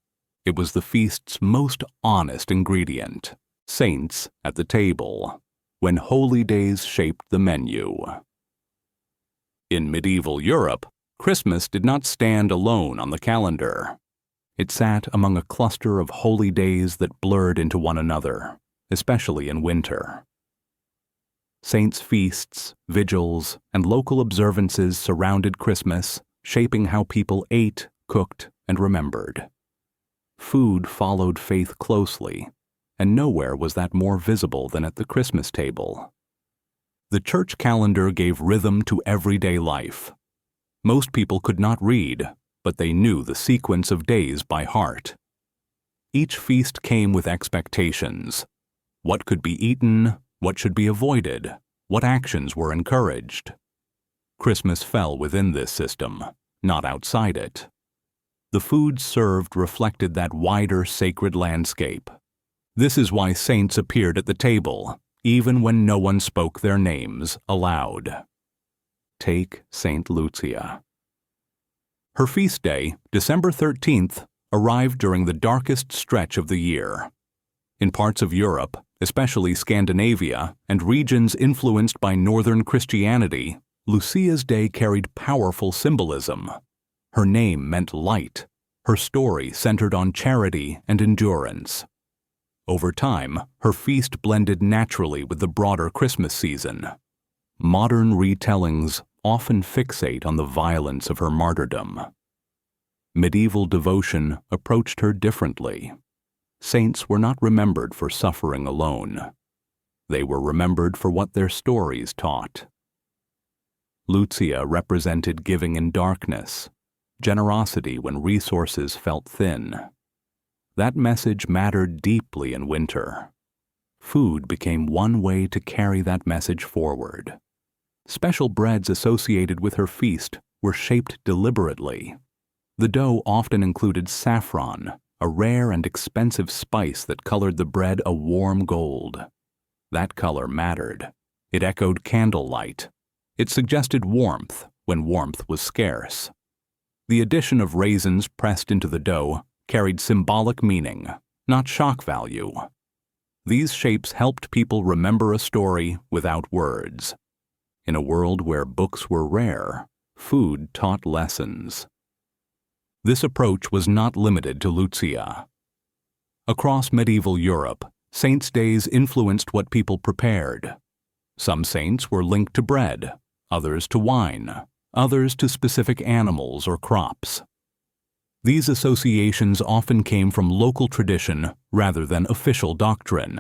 It was the feast's most honest ingredient, saints at the table, when holy days shaped the menu. In medieval Europe, Christmas did not stand alone on the calendar. It sat among a cluster of holy days that blurred into one another, especially in winter. Saints' feasts, vigils, and local observances surrounded Christmas, shaping how people ate, cooked, and remembered. Food followed faith closely, and nowhere was that more visible than at the Christmas table. The church calendar gave rhythm to everyday life. Most people could not read, but they knew the sequence of days by heart. Each feast came with expectations. What could be eaten, what should be avoided, what actions were encouraged. Christmas fell within this system, not outside it. The food served reflected that wider sacred landscape. This is why saints appeared at the table, even when no one spoke their names aloud. Take Saint Lucia. Her feast day, December 13th, arrived during the darkest stretch of the year. In parts of Europe, especially Scandinavia and regions influenced by Northern Christianity, Lucia's day carried powerful symbolism. Her name meant light. Her story centered on charity and endurance. Over time, her feast blended naturally with the broader Christmas season. Modern retellings often fixate on the violence of her martyrdom. Medieval devotion approached her differently. Saints were not remembered for suffering alone. They were remembered for what their stories taught. Lucia represented giving in darkness, generosity when resources felt thin. That message mattered deeply in winter. Food became one way to carry that message forward. Special breads associated with her feast were shaped deliberately. The dough often included saffron, a rare and expensive spice that colored the bread a warm gold. That color mattered. It echoed candlelight. It suggested warmth when warmth was scarce. The addition of raisins pressed into the dough carried symbolic meaning, not shock value. These shapes helped people remember a story without words. In a world where books were rare, food taught lessons. This approach was not limited to Lucia. Across medieval Europe, saints' days influenced what people prepared. Some saints were linked to bread, others to wine, others to specific animals or crops. These associations often came from local tradition rather than official doctrine.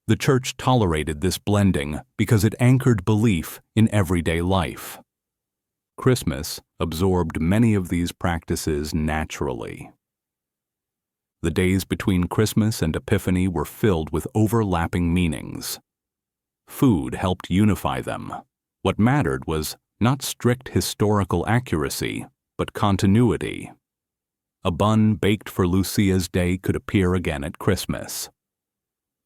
The Church tolerated this blending because it anchored belief in everyday life. Christmas absorbed many of these practices naturally. The days between Christmas and Epiphany were filled with overlapping meanings. Food helped unify them. What mattered was not strict historical accuracy, but continuity. A bun baked for Lucia's day could appear again at Christmas.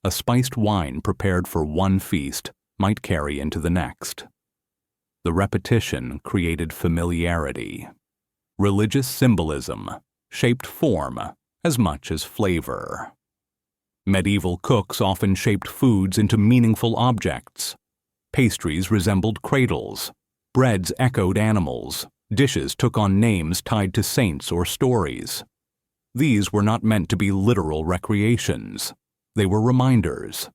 A spiced wine prepared for one feast might carry into the next. The repetition created familiarity. Religious symbolism shaped form as much as flavor. Medieval cooks often shaped foods into meaningful objects. Pastries resembled cradles. Breads echoed animals. Dishes took on names tied to saints or stories. These were not meant to be literal recreations. They were reminders.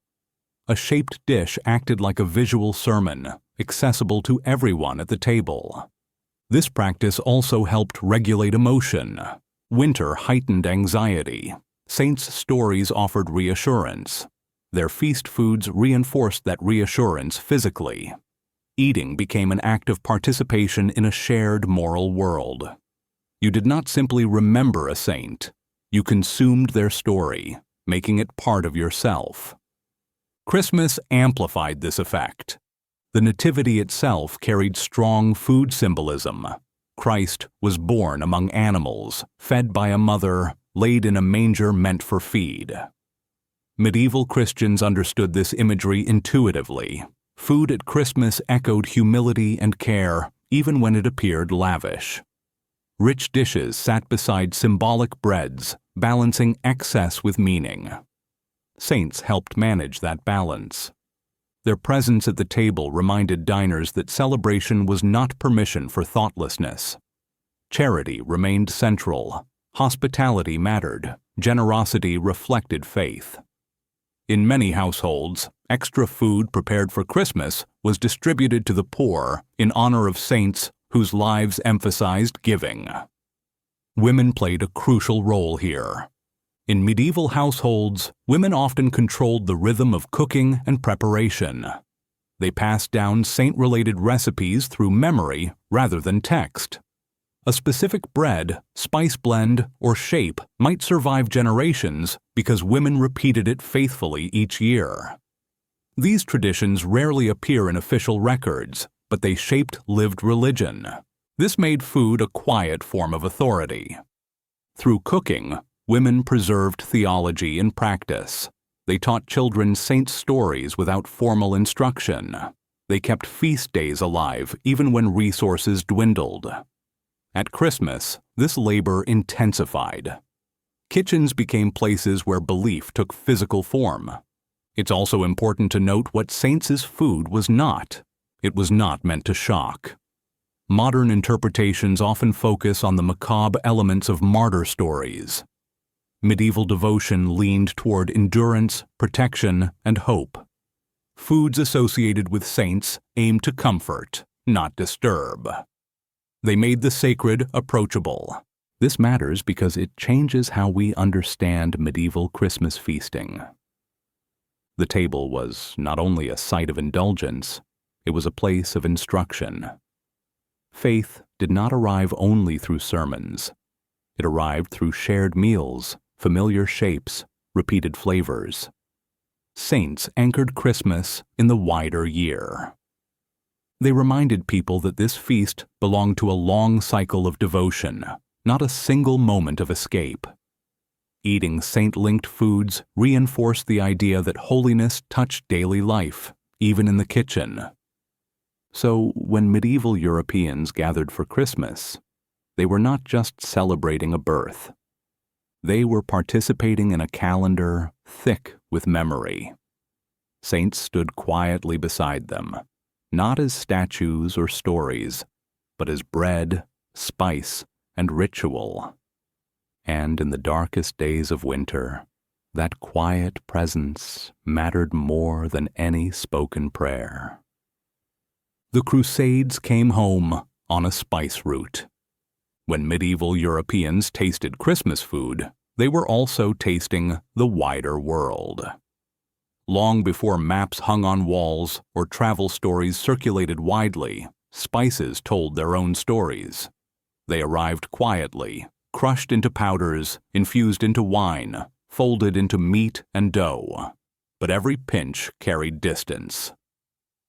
A shaped dish acted like a visual sermon, accessible to everyone at the table. This practice also helped regulate emotion. Winter heightened anxiety. Saints' stories offered reassurance. Their feast foods reinforced that reassurance physically. Eating became an act of participation in a shared moral world. You did not simply remember a saint. You consumed their story, making it part of yourself. Christmas amplified this effect. The Nativity itself carried strong food symbolism. Christ was born among animals, fed by a mother, laid in a manger meant for feed. Medieval Christians understood this imagery intuitively. Food at Christmas echoed humility and care, even when it appeared lavish. Rich dishes sat beside symbolic breads, balancing excess with meaning. Saints helped manage that balance. Their presence at the table reminded diners that celebration was not permission for thoughtlessness. Charity remained central. Hospitality mattered. Generosity reflected faith. In many households, extra food prepared for Christmas was distributed to the poor in honor of saints whose lives emphasized giving. Women played a crucial role here. In medieval households, women often controlled the rhythm of cooking and preparation. They passed down saint-related recipes through memory rather than text. A specific bread, spice blend, or shape might survive generations because women repeated it faithfully each year. These traditions rarely appear in official records, but they shaped lived religion. This made food a quiet form of authority. Through cooking, women preserved theology in practice. They taught children saints' stories without formal instruction. They kept feast days alive even when resources dwindled. At Christmas, this labor intensified. kitchens became places where belief took physical form. It's also important to note what saints' food was not. It was not meant to shock. Modern interpretations often focus on the macabre elements of martyr stories. Medieval devotion leaned toward endurance, protection, and hope. Foods associated with saints aimed to comfort, not disturb. They made the sacred approachable. This matters because it changes how we understand medieval Christmas feasting. The table was not only a site of indulgence, it was a place of instruction. Faith did not arrive only through sermons. It arrived through shared meals, familiar shapes, repeated flavors. Saints anchored Christmas in the wider year. They reminded people that this feast belonged to a long cycle of devotion, not a single moment of escape. Eating saint-linked foods reinforced the idea that holiness touched daily life, even in the kitchen. So, when medieval Europeans gathered for Christmas, they were not just celebrating a birth. They were participating in a calendar thick with memory. Saints stood quietly beside them, not as statues or stories, but as bread, spice, and ritual. And in the darkest days of winter, that quiet presence mattered more than any spoken prayer. The Crusades came home on a spice route. When medieval Europeans tasted Christmas food, they were also tasting the wider world. Long before maps hung on walls or travel stories circulated widely, spices told their own stories. They arrived quietly, crushed into powders, infused into wine, folded into meat and dough. But every pinch carried distance.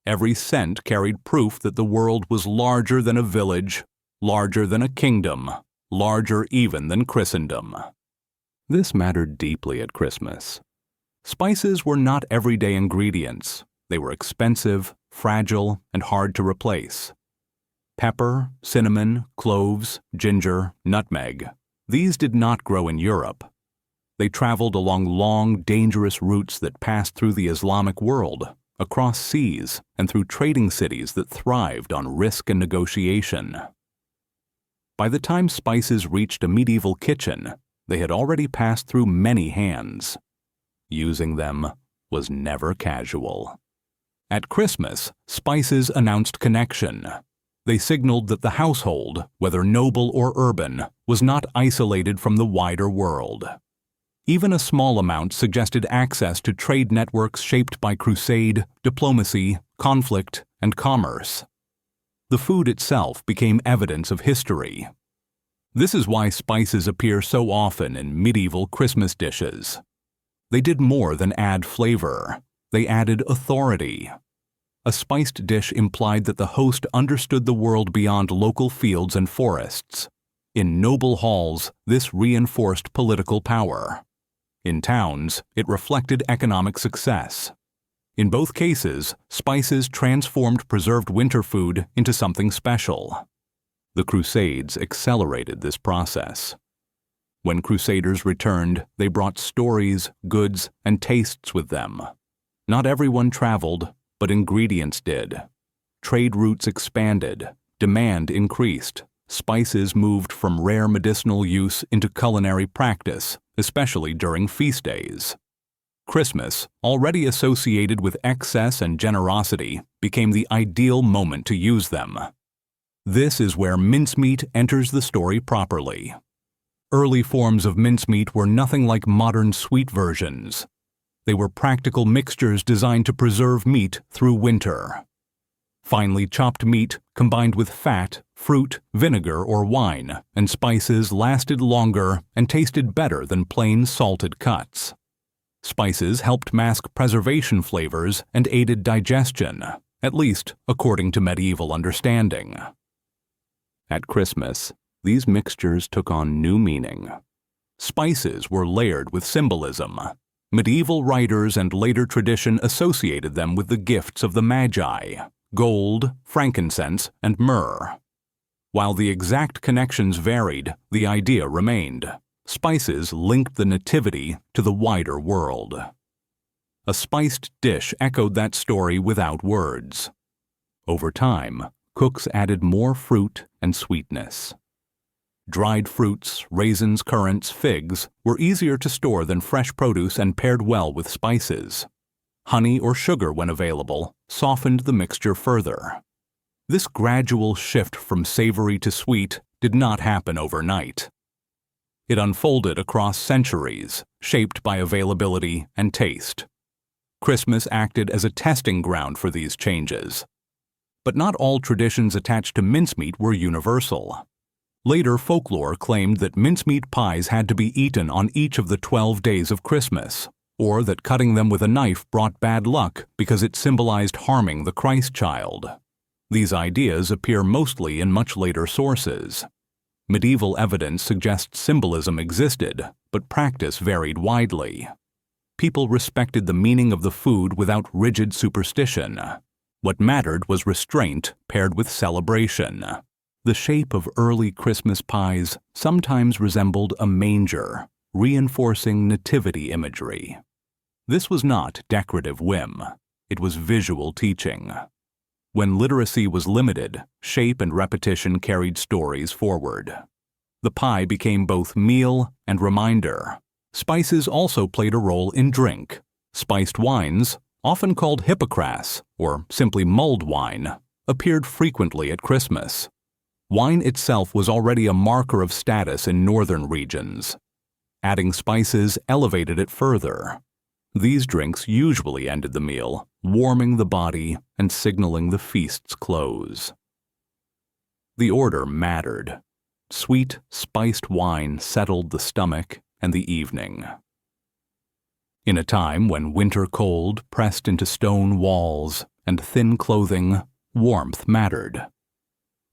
Every scent carried proof that the world was larger than a village, larger than a kingdom, larger even than Christendom. This mattered deeply at Christmas. Spices were not everyday ingredients. They were expensive, fragile, and hard to replace. Pepper, cinnamon, cloves, ginger, nutmeg. These did not grow in Europe. They traveled along long, dangerous routes that passed through the Islamic world, across seas, and through trading cities that thrived on risk and negotiation. By the time spices reached a medieval kitchen, they had already passed through many hands. Using them was never casual. At Christmas, spices announced connection. They signaled that the household, whether noble or urban, was not isolated from the wider world. Even a small amount suggested access to trade networks shaped by crusade, diplomacy, conflict, and commerce. The food itself became evidence of history. This is why spices appear so often in medieval Christmas dishes. They did more than add flavor. They added authority. A spiced dish implied that the host understood the world beyond local fields and forests. In noble halls, this reinforced political power. In towns, it reflected economic success. In both cases, spices transformed preserved winter food into something special. The Crusades accelerated this process. When Crusaders returned, they brought stories, goods, and tastes with them. Not everyone traveled, but ingredients did. Trade routes expanded, demand increased, spices moved from rare medicinal use into culinary practice, especially during feast days. Christmas, already associated with excess and generosity, became the ideal moment to use them. This is where mincemeat enters the story properly. Early forms of mincemeat were nothing like modern sweet versions. They were practical mixtures designed to preserve meat through winter. Finely chopped meat combined with fat, fruit, vinegar, or wine, and spices lasted longer and tasted better than plain salted cuts. Spices helped mask preservation flavors and aided digestion, at least according to medieval understanding. At Christmas, these mixtures took on new meaning. Spices were layered with symbolism. Medieval writers and later tradition associated them with the gifts of the Magi: gold, frankincense, and myrrh. While the exact connections varied, the idea remained. spices linked the nativity to the wider world. A spiced dish echoed that story without words. Over time, cooks added more fruit and sweetness. Dried fruits, raisins, currants, figs were easier to store than fresh produce and paired well with spices. Honey or sugar, when available, softened the mixture further. This gradual shift from savory to sweet did not happen overnight. It unfolded across centuries, shaped by availability and taste. Christmas acted as a testing ground for these changes. But not all traditions attached to mincemeat were universal. Later folklore claimed that mincemeat pies had to be eaten on each of the 12 days of Christmas, or that cutting them with a knife brought bad luck because it symbolized harming the Christ child. These ideas appear mostly in much later sources. Medieval evidence suggests symbolism existed, but practice varied widely. People respected the meaning of the food without rigid superstition. What mattered was restraint paired with celebration. The shape of early Christmas pies sometimes resembled a manger, reinforcing nativity imagery. This was not decorative whim. It was visual teaching. When literacy was limited, shape and repetition carried stories forward. The pie became both meal and reminder. Spices also played a role in drink. Spiced wines, often called hippocras or simply mulled wine, appeared frequently at Christmas. Wine itself was already a marker of status in northern regions. Adding spices elevated it further. These drinks usually ended the meal, warming the body and signaling the feast's close. The order mattered. Sweet, spiced wine settled the stomach and the evening. In a time when winter cold pressed into stone walls and thin clothing, warmth mattered.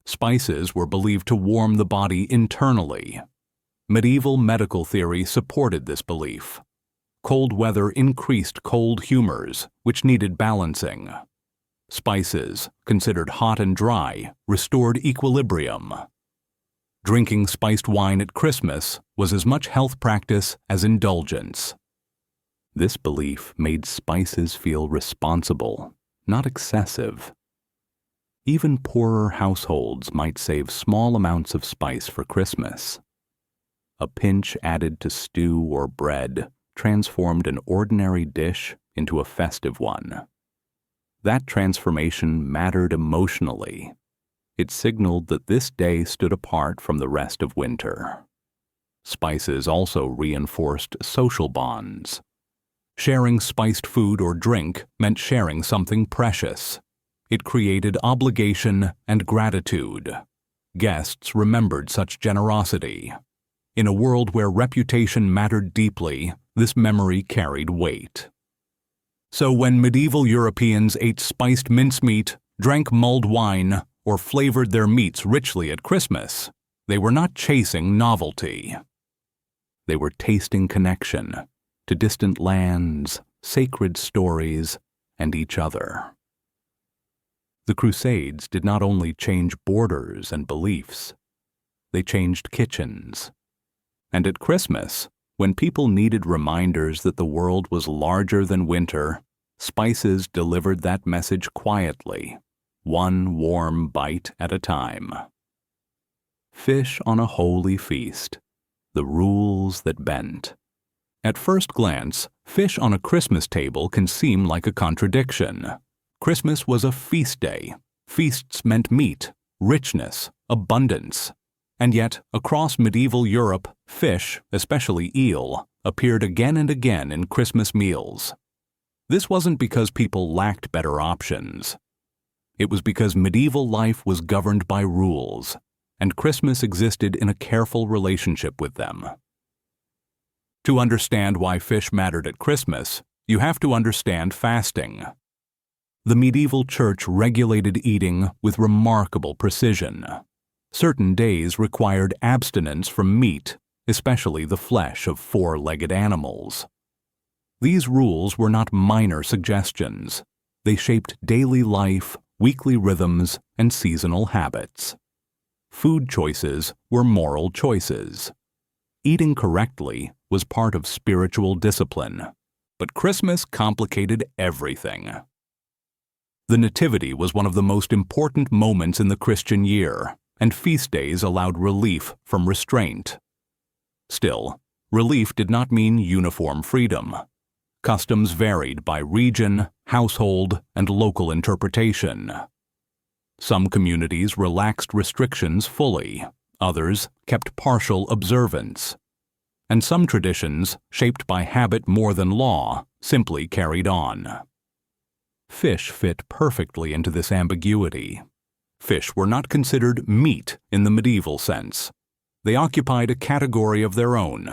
Spices were believed to warm the body internally. Medieval medical theory supported this belief. Cold weather increased cold humors, which needed balancing. Spices, considered hot and dry, restored equilibrium. Drinking spiced wine at Christmas was as much health practice as indulgence. This belief made spices feel responsible, not excessive. Even poorer households might save small amounts of spice for Christmas. A pinch added to stew or bread transformed an ordinary dish into a festive one. That transformation mattered emotionally. It signaled that this day stood apart from the rest of winter. Spices also reinforced social bonds. Sharing spiced food or drink meant sharing something precious. It created obligation and gratitude. Guests remembered such generosity. In a world where reputation mattered deeply, this memory carried weight. So when medieval Europeans ate spiced mincemeat, drank mulled wine, or flavored their meats richly at Christmas, they were not chasing novelty. They were tasting connection to distant lands, sacred stories, and each other. The Crusades did not only change borders and beliefs, they changed kitchens. And at Christmas, when people needed reminders that the world was larger than winter, spices delivered that message quietly, one warm bite at a time. Fish on a holy feast, the rules that bent. At first glance, fish on a Christmas table can seem like a contradiction. Christmas was a feast day. Feasts meant meat, richness, abundance. And yet, across medieval Europe, fish, especially eel, appeared again and again in Christmas meals. This wasn't because people lacked better options. It was because medieval life was governed by rules, and Christmas existed in a careful relationship with them. To understand why fish mattered at Christmas, you have to understand fasting. The medieval church regulated eating with remarkable precision. Certain days required abstinence from meat, especially the flesh of four-legged animals. These rules were not minor suggestions. They shaped daily life, weekly rhythms, and seasonal habits. Food choices were moral choices. Eating correctly was part of spiritual discipline, but Christmas complicated everything. The Nativity was one of the most important moments in the Christian year, and feast days allowed relief from restraint. Still, relief did not mean uniform freedom. Customs varied by region, household, and local interpretation. Some communities relaxed restrictions fully, others kept partial observance. And some traditions, shaped by habit more than law, simply carried on. Fish fit perfectly into this ambiguity. Fish were not considered meat in the medieval sense. They occupied a category of their own.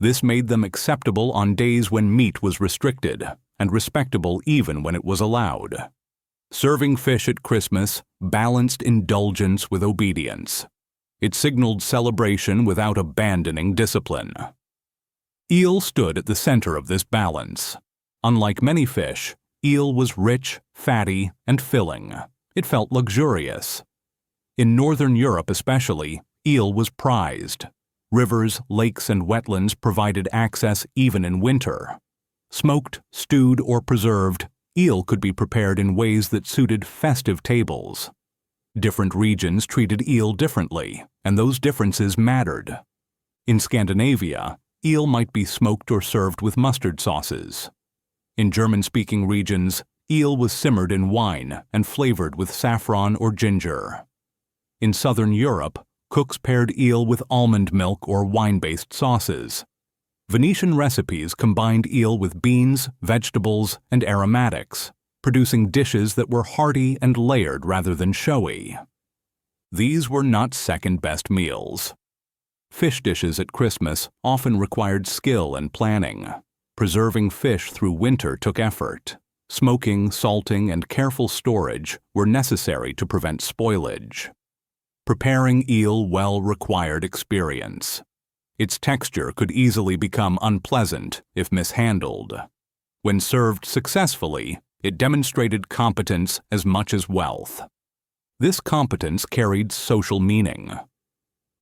This made them acceptable on days when meat was restricted, and respectable even when it was allowed. Serving fish at Christmas balanced indulgence with obedience. It signaled celebration without abandoning discipline. Eel stood at the center of this balance. Unlike many fish, eel was rich, fatty, and filling. It felt luxurious. In Northern Europe especially, eel was prized. Rivers, lakes, and wetlands provided access even in winter. Smoked, stewed, or preserved, eel could be prepared in ways that suited festive tables. Different regions treated eel differently, and those differences mattered. In Scandinavia, eel might be smoked or served with mustard sauces. In German-speaking regions, eel was simmered in wine and flavored with saffron or ginger. In Southern Europe, cooks paired eel with almond milk or wine-based sauces. Venetian recipes combined eel with beans, vegetables, and aromatics, producing dishes that were hearty and layered rather than showy. These were not second-best meals. Fish dishes at Christmas often required skill and planning. Preserving fish through winter took effort. Smoking, salting, and careful storage were necessary to prevent spoilage. Preparing eel well required experience. Its texture could easily become unpleasant if mishandled. When served successfully, it demonstrated competence as much as wealth. This competence carried social meaning.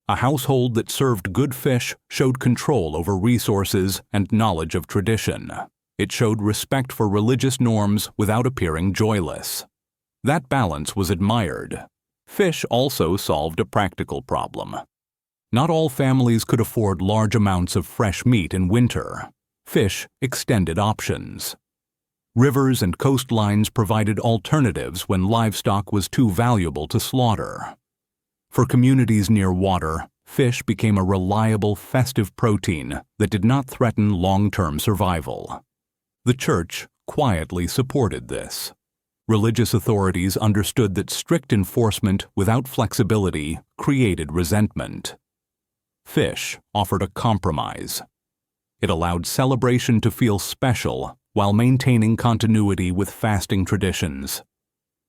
A household that served good fish showed control over resources and knowledge of tradition. It showed respect for religious norms without appearing joyless. That balance was admired. Fish also solved a practical problem. Not all families could afford large amounts of fresh meat in winter. Fish extended options. Rivers and coastlines provided alternatives when livestock was too valuable to slaughter. For communities near water, fish became a reliable festive protein that did not threaten long-term survival. The Church quietly supported this. Religious authorities understood that strict enforcement without flexibility created resentment. Fish offered a compromise. It allowed celebration to feel special while maintaining continuity with fasting traditions.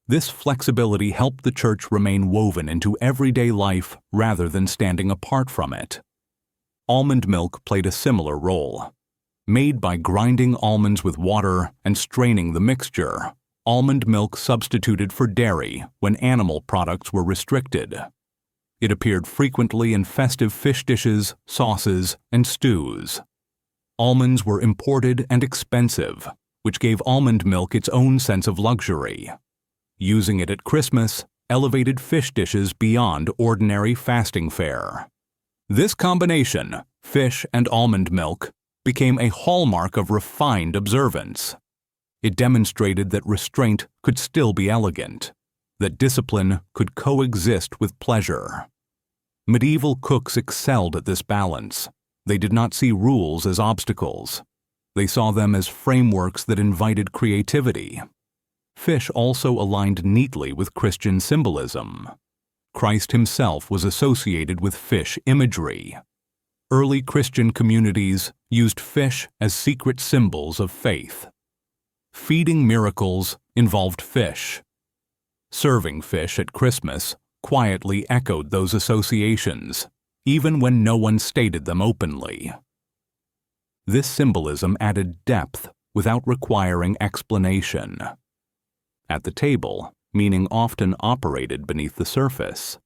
This flexibility helped the Church remain woven into everyday life rather than standing apart from it. Almond milk played a similar role. Made by grinding almonds with water and straining the mixture, almond milk substituted for dairy when animal products were restricted. It appeared frequently in festive fish dishes, sauces, and stews. Almonds were imported and expensive, which gave almond milk its own sense of luxury. Using it at Christmas elevated fish dishes beyond ordinary fasting fare. This combination, fish and almond milk, became a hallmark of refined observance. It demonstrated that restraint could still be elegant, that discipline could coexist with pleasure. Medieval cooks excelled at this balance. They did not see rules as obstacles. They saw them as frameworks that invited creativity. Fish also aligned neatly with Christian symbolism. Christ himself was associated with fish imagery. Early Christian communities used fish as secret symbols of faith. Feeding miracles involved fish. Serving fish at Christmas quietly echoed those associations, even when no one stated them openly. This symbolism added depth without requiring explanation. At the table, meaning often operated beneath the surface.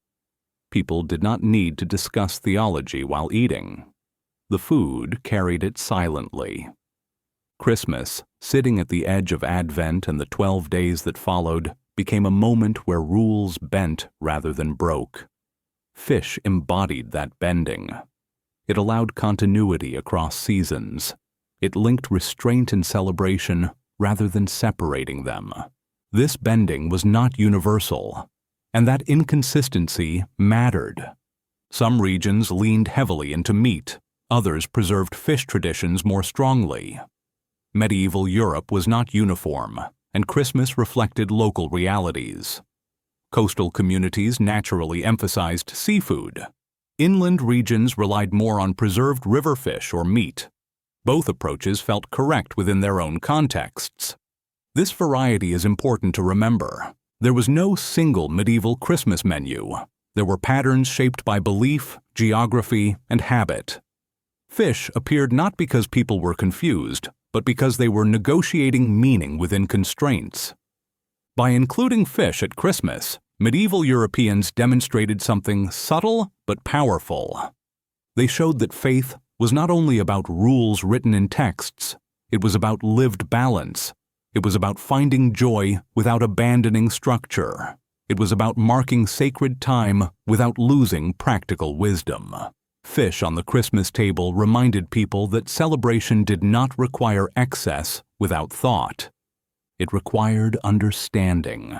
People did not need to discuss theology while eating. The food carried it silently. Christmas, sitting at the edge of Advent and the 12 days that followed, became a moment where rules bent rather than broke. Fish embodied that bending. It allowed continuity across seasons. It linked restraint and celebration rather than separating them. This bending was not universal, and that inconsistency mattered. Some regions leaned heavily into meat, others preserved fish traditions more strongly. Medieval Europe was not uniform, and Christmas reflected local realities. Coastal communities naturally emphasized seafood. Inland regions relied more on preserved river fish or meat. Both approaches felt correct within their own contexts. This variety is important to remember. There was no single medieval Christmas menu. There were patterns shaped by belief, geography, and habit. Fish appeared not because people were confused, but because they were negotiating meaning within constraints. By including fish at Christmas, medieval Europeans demonstrated something subtle but powerful. They showed that faith was not only about rules written in texts, it was about lived balance. It was about finding joy without abandoning structure. It was about marking sacred time without losing practical wisdom. Fish on the Christmas table reminded people that celebration did not require excess without thought. It required understanding.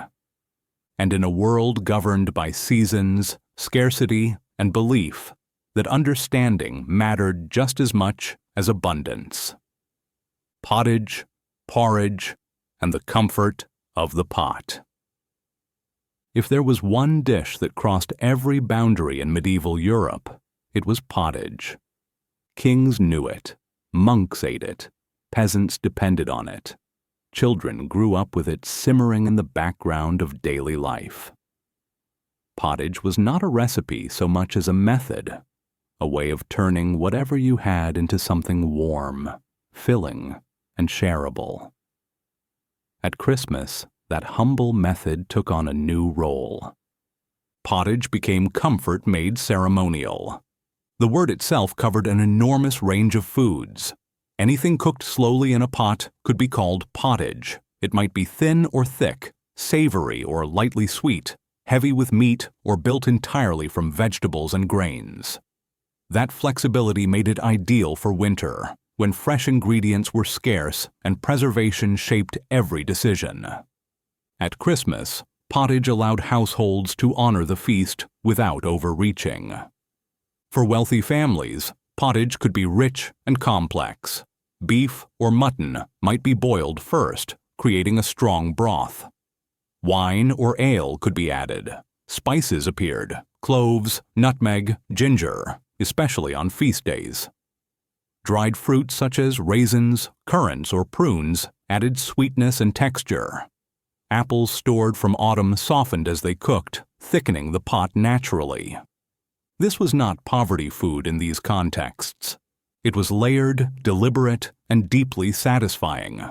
And in a world governed by seasons, scarcity, and belief, that understanding mattered just as much as abundance. Pottage, porridge, and the comfort of the pot. If there was one dish that crossed every boundary in medieval Europe, it was pottage. Kings knew it, monks ate it, peasants depended on it. Children grew up with it simmering in the background of daily life. Pottage was not a recipe so much as a method, a way of turning whatever you had into something warm, filling, and shareable. At Christmas, that humble method took on a new role. Pottage became comfort made ceremonial. The word itself covered an enormous range of foods. Anything cooked slowly in a pot could be called pottage. It might be thin or thick, savory or lightly sweet, heavy with meat, or built entirely from vegetables and grains. That flexibility made it ideal for winter, when fresh ingredients were scarce and preservation shaped every decision. At Christmas, pottage allowed households to honor the feast without overreaching. For wealthy families, pottage could be rich and complex. Beef or mutton might be boiled first, creating a strong broth. Wine or ale could be added. Spices appeared: cloves, nutmeg, ginger, especially on feast days. Dried fruits such as raisins, currants, or prunes added sweetness and texture. Apples stored from autumn softened as they cooked, thickening the pot naturally. This was not poverty food in these contexts. It was layered, deliberate, and deeply satisfying.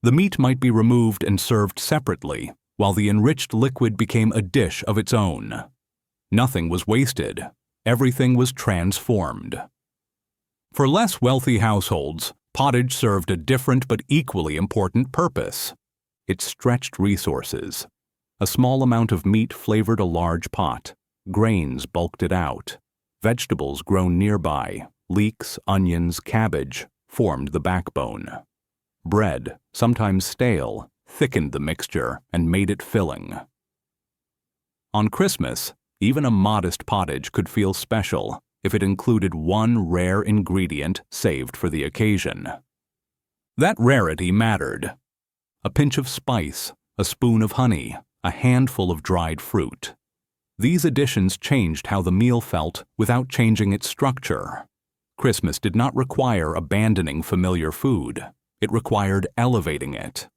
The meat might be removed and served separately, while the enriched liquid became a dish of its own. Nothing was wasted. Everything was transformed. For less wealthy households, pottage served a different but equally important purpose. It stretched resources. A small amount of meat flavored a large pot. Grains bulked it out. Vegetables grown nearby, leeks, onions, cabbage, formed the backbone. Bread, sometimes stale, thickened the mixture and made it filling. On Christmas, even a modest pottage could feel special if it included one rare ingredient saved for the occasion. That rarity mattered. A pinch of spice, a spoon of honey, a handful of dried fruit. These additions changed how the meal felt without changing its structure. Christmas did not require abandoning familiar food. It required elevating it.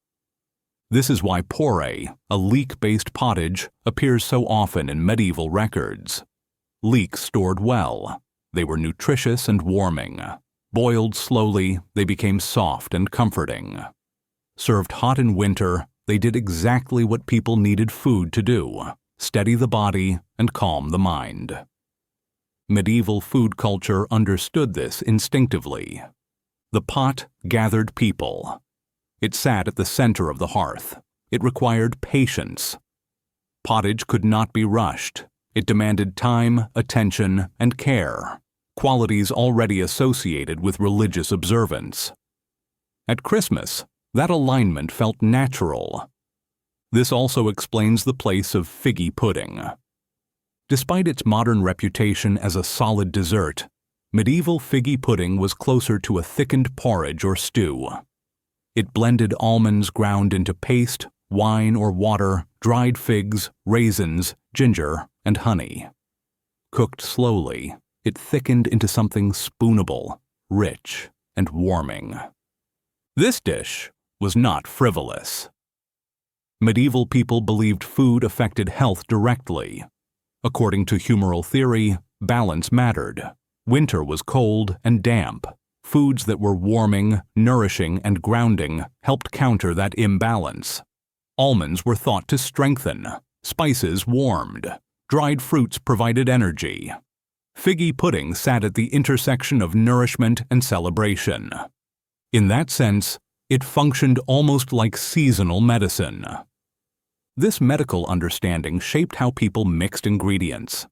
This is why porridge, a leek-based pottage, appears so often in medieval records. Leeks stored well. They were nutritious and warming. Boiled slowly, they became soft and comforting. Served hot in winter, they did exactly what people needed food to do: steady the body and calm the mind. Medieval food culture understood this instinctively. The pot gathered people. It sat at the center of the hearth. It required patience. Pottage could not be rushed. It demanded time, attention, and care, qualities already associated with religious observance. At Christmas, that alignment felt natural. This also explains the place of figgy pudding. Despite its modern reputation as a solid dessert, medieval figgy pudding was closer to a thickened porridge or stew. It blended almonds ground into paste, wine or water, dried figs, raisins, ginger, and honey. Cooked slowly, it thickened into something spoonable, rich, and warming. This dish was not frivolous. Medieval people believed food affected health directly. According to humoral theory, balance mattered. Winter was cold and damp. Foods that were warming, nourishing, and grounding helped counter that imbalance. Almonds were thought to strengthen. Spices warmed. Dried fruits provided energy. Figgy pudding sat at the intersection of nourishment and celebration. In that sense, it functioned almost like seasonal medicine. This medical understanding shaped how people mixed ingredients.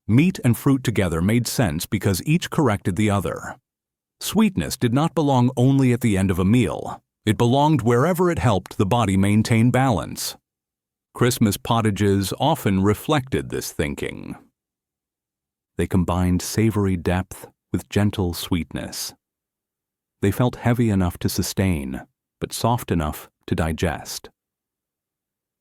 Meat and fruit together made sense because each corrected the other. Sweetness did not belong only at the end of a meal. It belonged wherever it helped the body maintain balance. Christmas pottages often reflected this thinking. They combined savory depth with gentle sweetness. They felt heavy enough to sustain, but soft enough to digest.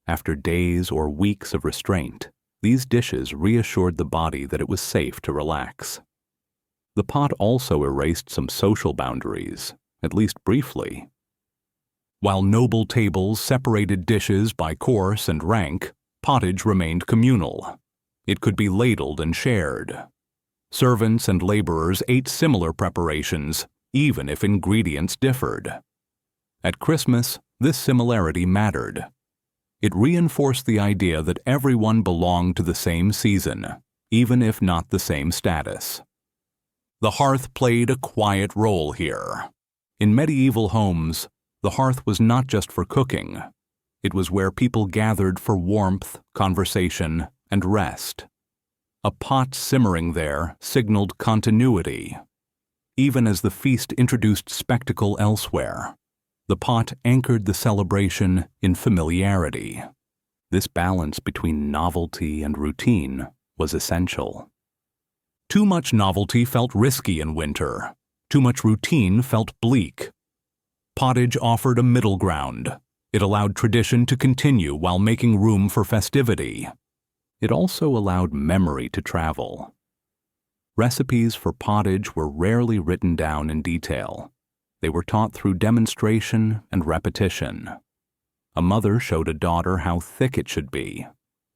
After days or weeks of restraint, these dishes reassured the body that it was safe to relax. The pot also erased some social boundaries, at least briefly. While noble tables separated dishes by course and rank, pottage remained communal. It could be ladled and shared. Servants and laborers ate similar preparations, even if ingredients differed. At Christmas, this similarity mattered. It reinforced the idea that everyone belonged to the same season, even if not the same status. The hearth played a quiet role here. In medieval homes, the hearth was not just for cooking. It was where people gathered for warmth, conversation, and rest. A pot simmering there signaled continuity. Even as the feast introduced spectacle elsewhere, the pot anchored the celebration in familiarity. This balance between novelty and routine was essential. Too much novelty felt risky in winter. Too much routine felt bleak. Pottage offered a middle ground. It allowed tradition to continue while making room for festivity. It also allowed memory to travel. Recipes for pottage were rarely written down in detail. They were taught through demonstration and repetition. A mother showed a daughter how thick it should be.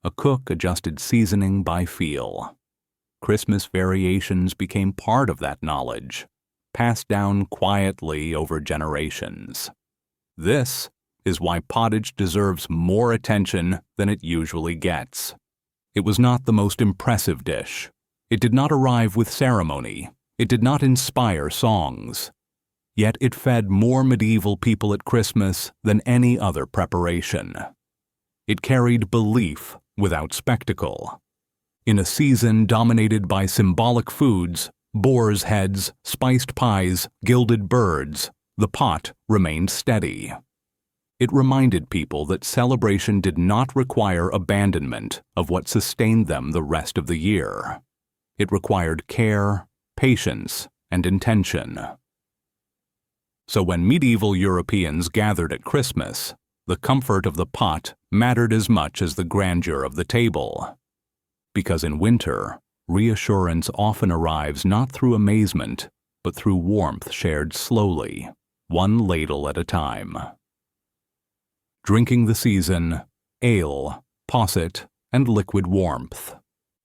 A cook adjusted seasoning by feel. Christmas variations became part of that knowledge, passed down quietly over generations. This is why pottage deserves more attention than it usually gets. It was not the most impressive dish. It did not arrive with ceremony. It did not inspire songs. Yet it fed more medieval people at Christmas than any other preparation. It carried belief without spectacle. In a season dominated by symbolic foods, boar's heads, spiced pies, gilded birds, the pot remained steady. It reminded people that celebration did not require abandonment of what sustained them the rest of the year. It required care, patience, and intention. So when medieval Europeans gathered at Christmas, the comfort of the pot mattered as much as the grandeur of the table. Because in winter, reassurance often arrives not through amazement, but through warmth shared slowly, one ladle at a time. Drinking the season, ale, posset, and liquid warmth.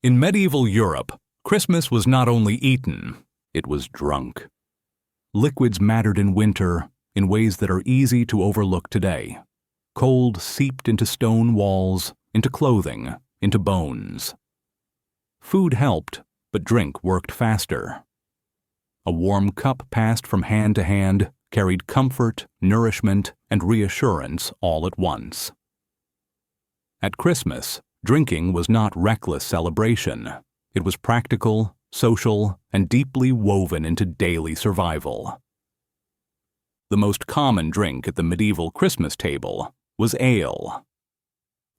In medieval Europe, Christmas was not only eaten, it was drunk. Liquids mattered in winter in ways that are easy to overlook today. Cold seeped into stone walls, into clothing, into bones. Food helped, but drink worked faster. A warm cup passed from hand to hand carried comfort, nourishment, and reassurance all at once. At Christmas, drinking was not reckless celebration. It was practical, social, and deeply woven into daily survival. The most common drink at the medieval Christmas table was ale.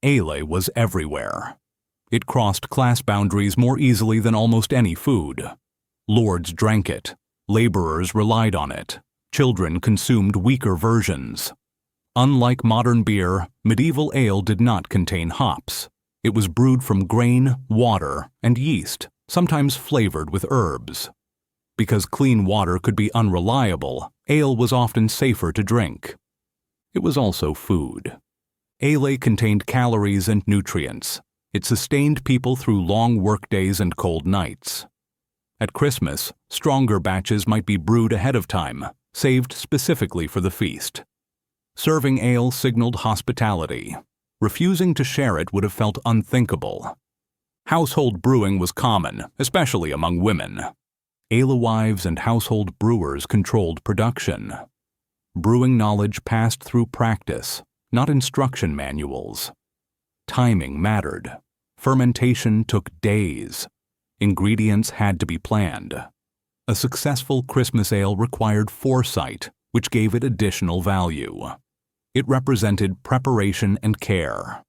Ale was everywhere. It crossed class boundaries more easily than almost any food. Lords drank it. Laborers relied on it. Children consumed weaker versions. Unlike modern beer, medieval ale did not contain hops. It was brewed from grain, water, and yeast, sometimes flavored with herbs. Because clean water could be unreliable, ale was often safer to drink. It was also food. Ale contained calories and nutrients. It sustained people through long workdays and cold nights. At Christmas, stronger batches might be brewed ahead of time, saved specifically for the feast. Serving ale signaled hospitality. Refusing to share it would have felt unthinkable. Household brewing was common, especially among women. Alewives and household brewers controlled production. Brewing knowledge passed through practice, not instruction manuals. Timing mattered. Fermentation took days. Ingredients had to be planned. A successful Christmas ale required foresight, which gave it additional value. It represented preparation and care.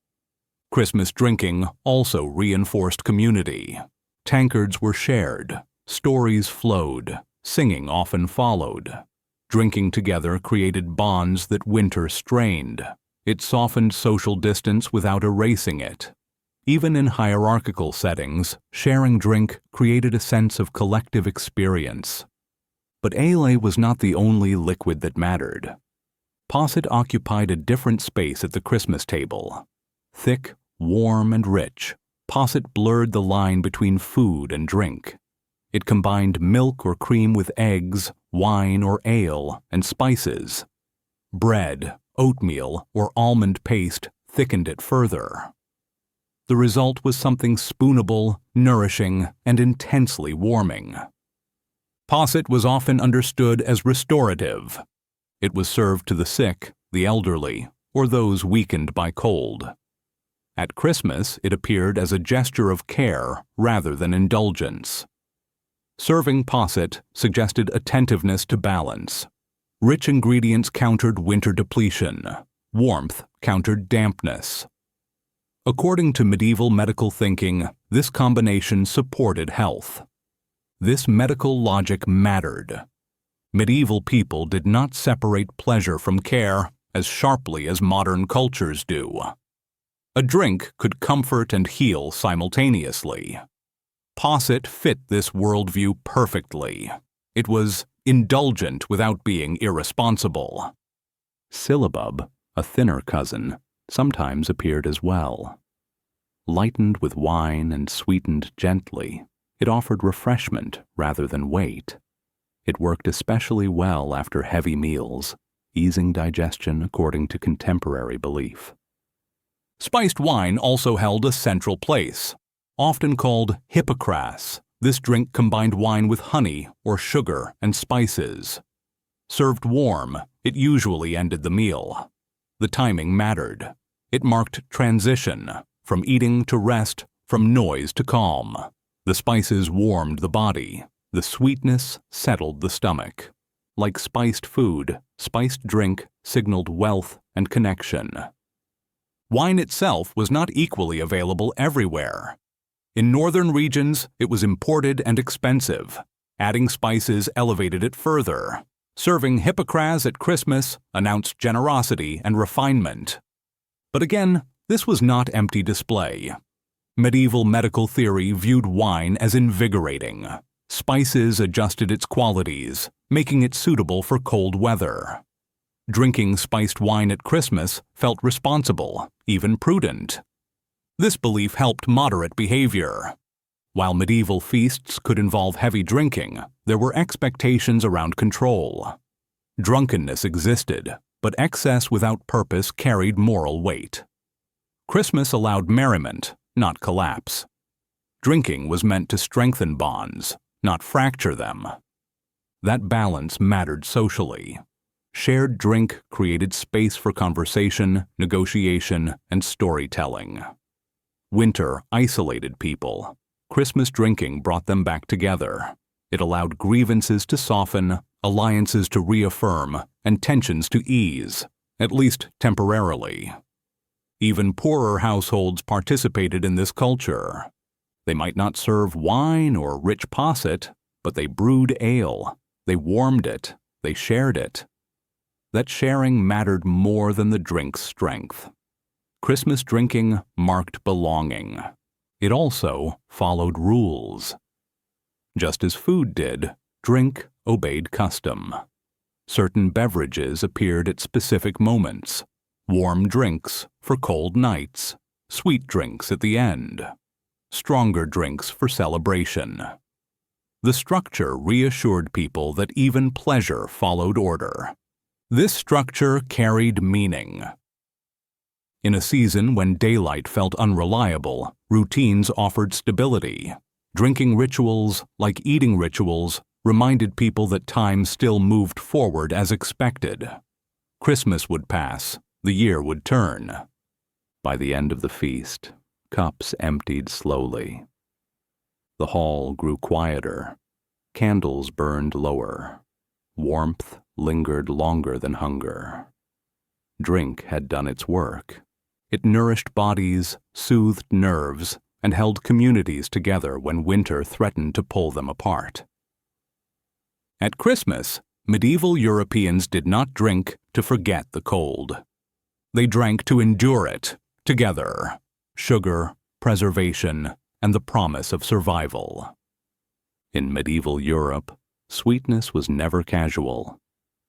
Christmas drinking also reinforced community. Tankards were shared. Stories flowed. Singing often followed. Drinking together created bonds that winter strained. It softened social distance without erasing it. Even in hierarchical settings, sharing drink created a sense of collective experience. But ale was not the only liquid that mattered. Posset occupied a different space at the Christmas table. Thick, warm, and rich, posset blurred the line between food and drink. It combined milk or cream with eggs, wine or ale, and spices. Bread, oatmeal, or almond paste thickened it further. The result was something spoonable, nourishing, and intensely warming. Posset was often understood as restorative. It was served to the sick, the elderly, or those weakened by cold. At Christmas, it appeared as a gesture of care rather than indulgence. Serving posset suggested attentiveness to balance. Rich ingredients countered winter depletion. Warmth countered dampness. According to medieval medical thinking, this combination supported health. This medical logic mattered. Medieval people did not separate pleasure from care as sharply as modern cultures do. A drink could comfort and heal simultaneously. Posset fit this worldview perfectly. It was indulgent without being irresponsible. Syllabub, a thinner cousin, sometimes appeared as well. Lightened with wine and sweetened gently, it offered refreshment rather than weight. It worked especially well after heavy meals, easing digestion according to contemporary belief. Spiced wine also held a central place. Often called hippocras, this drink combined wine with honey or sugar and spices. Served warm, it usually ended the meal. The timing mattered. It marked transition, from eating to rest, from noise to calm. The spices warmed the body. The sweetness settled the stomach. Like spiced food, spiced drink signaled wealth and connection. Wine itself was not equally available everywhere. In northern regions, it was imported and expensive. Adding spices elevated it further. Serving hippocras at Christmas announced generosity and refinement. But again, this was not empty display. Medieval medical theory viewed wine as invigorating. Spices adjusted its qualities, making it suitable for cold weather. Drinking spiced wine at Christmas felt responsible, even prudent. This belief helped moderate behavior. While medieval feasts could involve heavy drinking, there were expectations around control. Drunkenness existed, but excess without purpose carried moral weight. Christmas allowed merriment, not collapse. Drinking was meant to strengthen bonds, not fracture them. That balance mattered socially. Shared drink created space for conversation, negotiation, and storytelling. Winter isolated people. Christmas drinking brought them back together. It allowed grievances to soften, alliances to reaffirm, and tensions to ease, at least temporarily. Even poorer households participated in this culture. They might not serve wine or rich posset, but they brewed ale, they warmed it, they shared it. That sharing mattered more than the drink's strength. Christmas drinking marked belonging. It also followed rules. Just as food did, drink obeyed custom. Certain beverages appeared at specific moments. Warm drinks for cold nights, sweet drinks at the end, stronger drinks for celebration. The structure reassured people that even pleasure followed order. This structure carried meaning. In a season when daylight felt unreliable, routines offered stability. Drinking rituals, like eating rituals, reminded people that time still moved forward as expected. Christmas would pass, the year would turn. By the end of the feast, cups emptied slowly. The hall grew quieter. Candles burned lower. Warmth lingered longer than hunger. Drink had done its work. It nourished bodies, soothed nerves, and held communities together when winter threatened to pull them apart. At Christmas, medieval Europeans did not drink to forget the cold. They drank to endure it, together. Sugar, preservation, and the promise of survival. In medieval Europe, sweetness was never casual.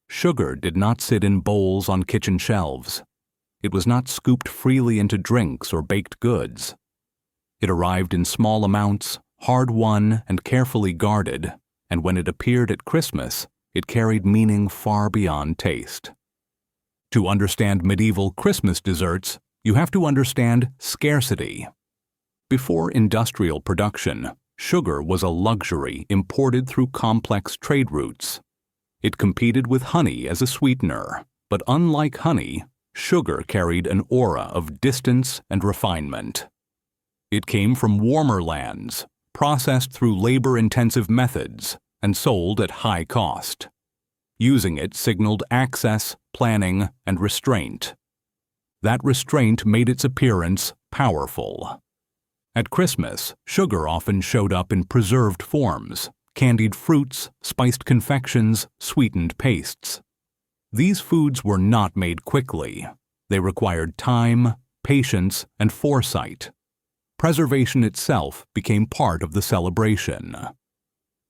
Sugar did not sit in bowls on kitchen shelves. It was not scooped freely into drinks or baked goods. It arrived in small amounts, hard-won and carefully guarded, and when it appeared at Christmas, it carried meaning far beyond taste. To understand medieval Christmas desserts, you have to understand scarcity. Before industrial production, sugar was a luxury imported through complex trade routes. It competed with honey as a sweetener, but unlike honey, sugar carried an aura of distance and refinement. It came from warmer lands, processed through labor-intensive methods, and sold at high cost. Using it signaled access, planning, and restraint. That restraint made its appearance powerful. At Christmas, sugar often showed up in preserved forms, candied fruits, spiced confections, sweetened pastes. These foods were not made quickly. They required time, patience, and foresight. Preservation itself became part of the celebration.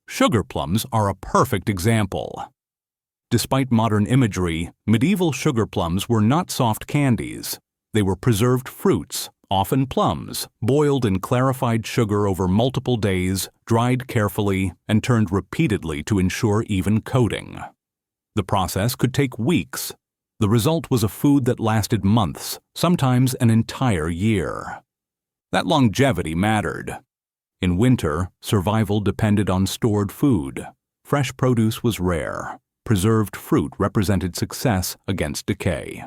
Sugar plums are a perfect example. Despite modern imagery, medieval sugar plums were not soft candies. They were preserved fruits, often plums, boiled in clarified sugar over multiple days, dried carefully, and turned repeatedly to ensure even coating. The process could take weeks. The result was a food that lasted months, sometimes an entire year. That longevity mattered. In winter, survival depended on stored food. Fresh produce was rare. Preserved fruit represented success against decay.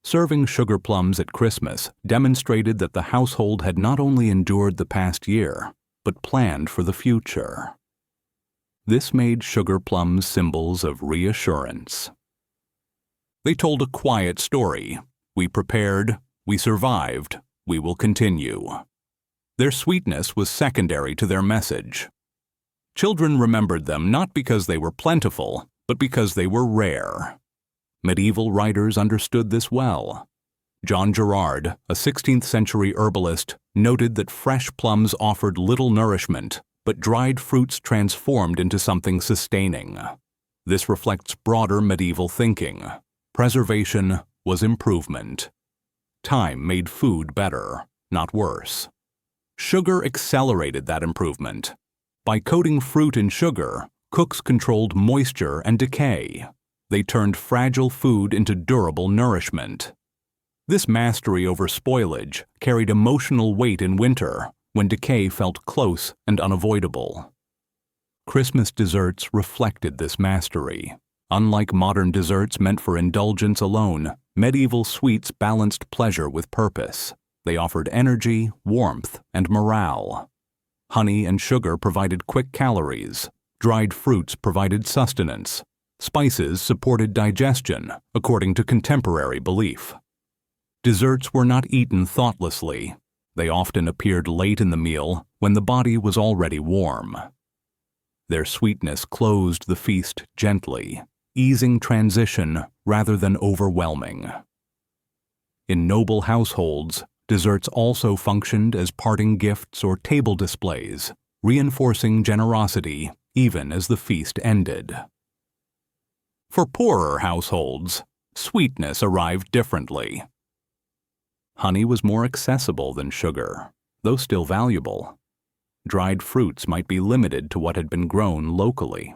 Serving sugar plums at Christmas demonstrated that the household had not only endured the past year, but planned for the future. This made sugar plums symbols of reassurance. They told a quiet story. We prepared, we survived, we will continue. Their sweetness was secondary to their message. Children remembered them not because they were plentiful, but because they were rare. Medieval writers understood this well. John Gerard, a 16th-century herbalist, noted that fresh plums offered little nourishment, but dried fruits transformed into something sustaining. This reflects broader medieval thinking. Preservation was improvement. Time made food better, not worse. Sugar accelerated that improvement. By coating fruit in sugar, cooks controlled moisture and decay. They turned fragile food into durable nourishment. This mastery over spoilage carried emotional weight in winter, when decay felt close and unavoidable. Christmas desserts reflected this mastery. Unlike modern desserts meant for indulgence alone, medieval sweets balanced pleasure with purpose. They offered energy, warmth, and morale. Honey and sugar provided quick calories. Dried fruits provided sustenance. Spices supported digestion, according to contemporary belief. Desserts were not eaten thoughtlessly. They often appeared late in the meal when the body was already warm. Their sweetness closed the feast gently, easing transition rather than overwhelming. In noble households, desserts also functioned as parting gifts or table displays, reinforcing generosity even as the feast ended. For poorer households, sweetness arrived differently. Honey was more accessible than sugar, though still valuable. Dried fruits might be limited to what had been grown locally.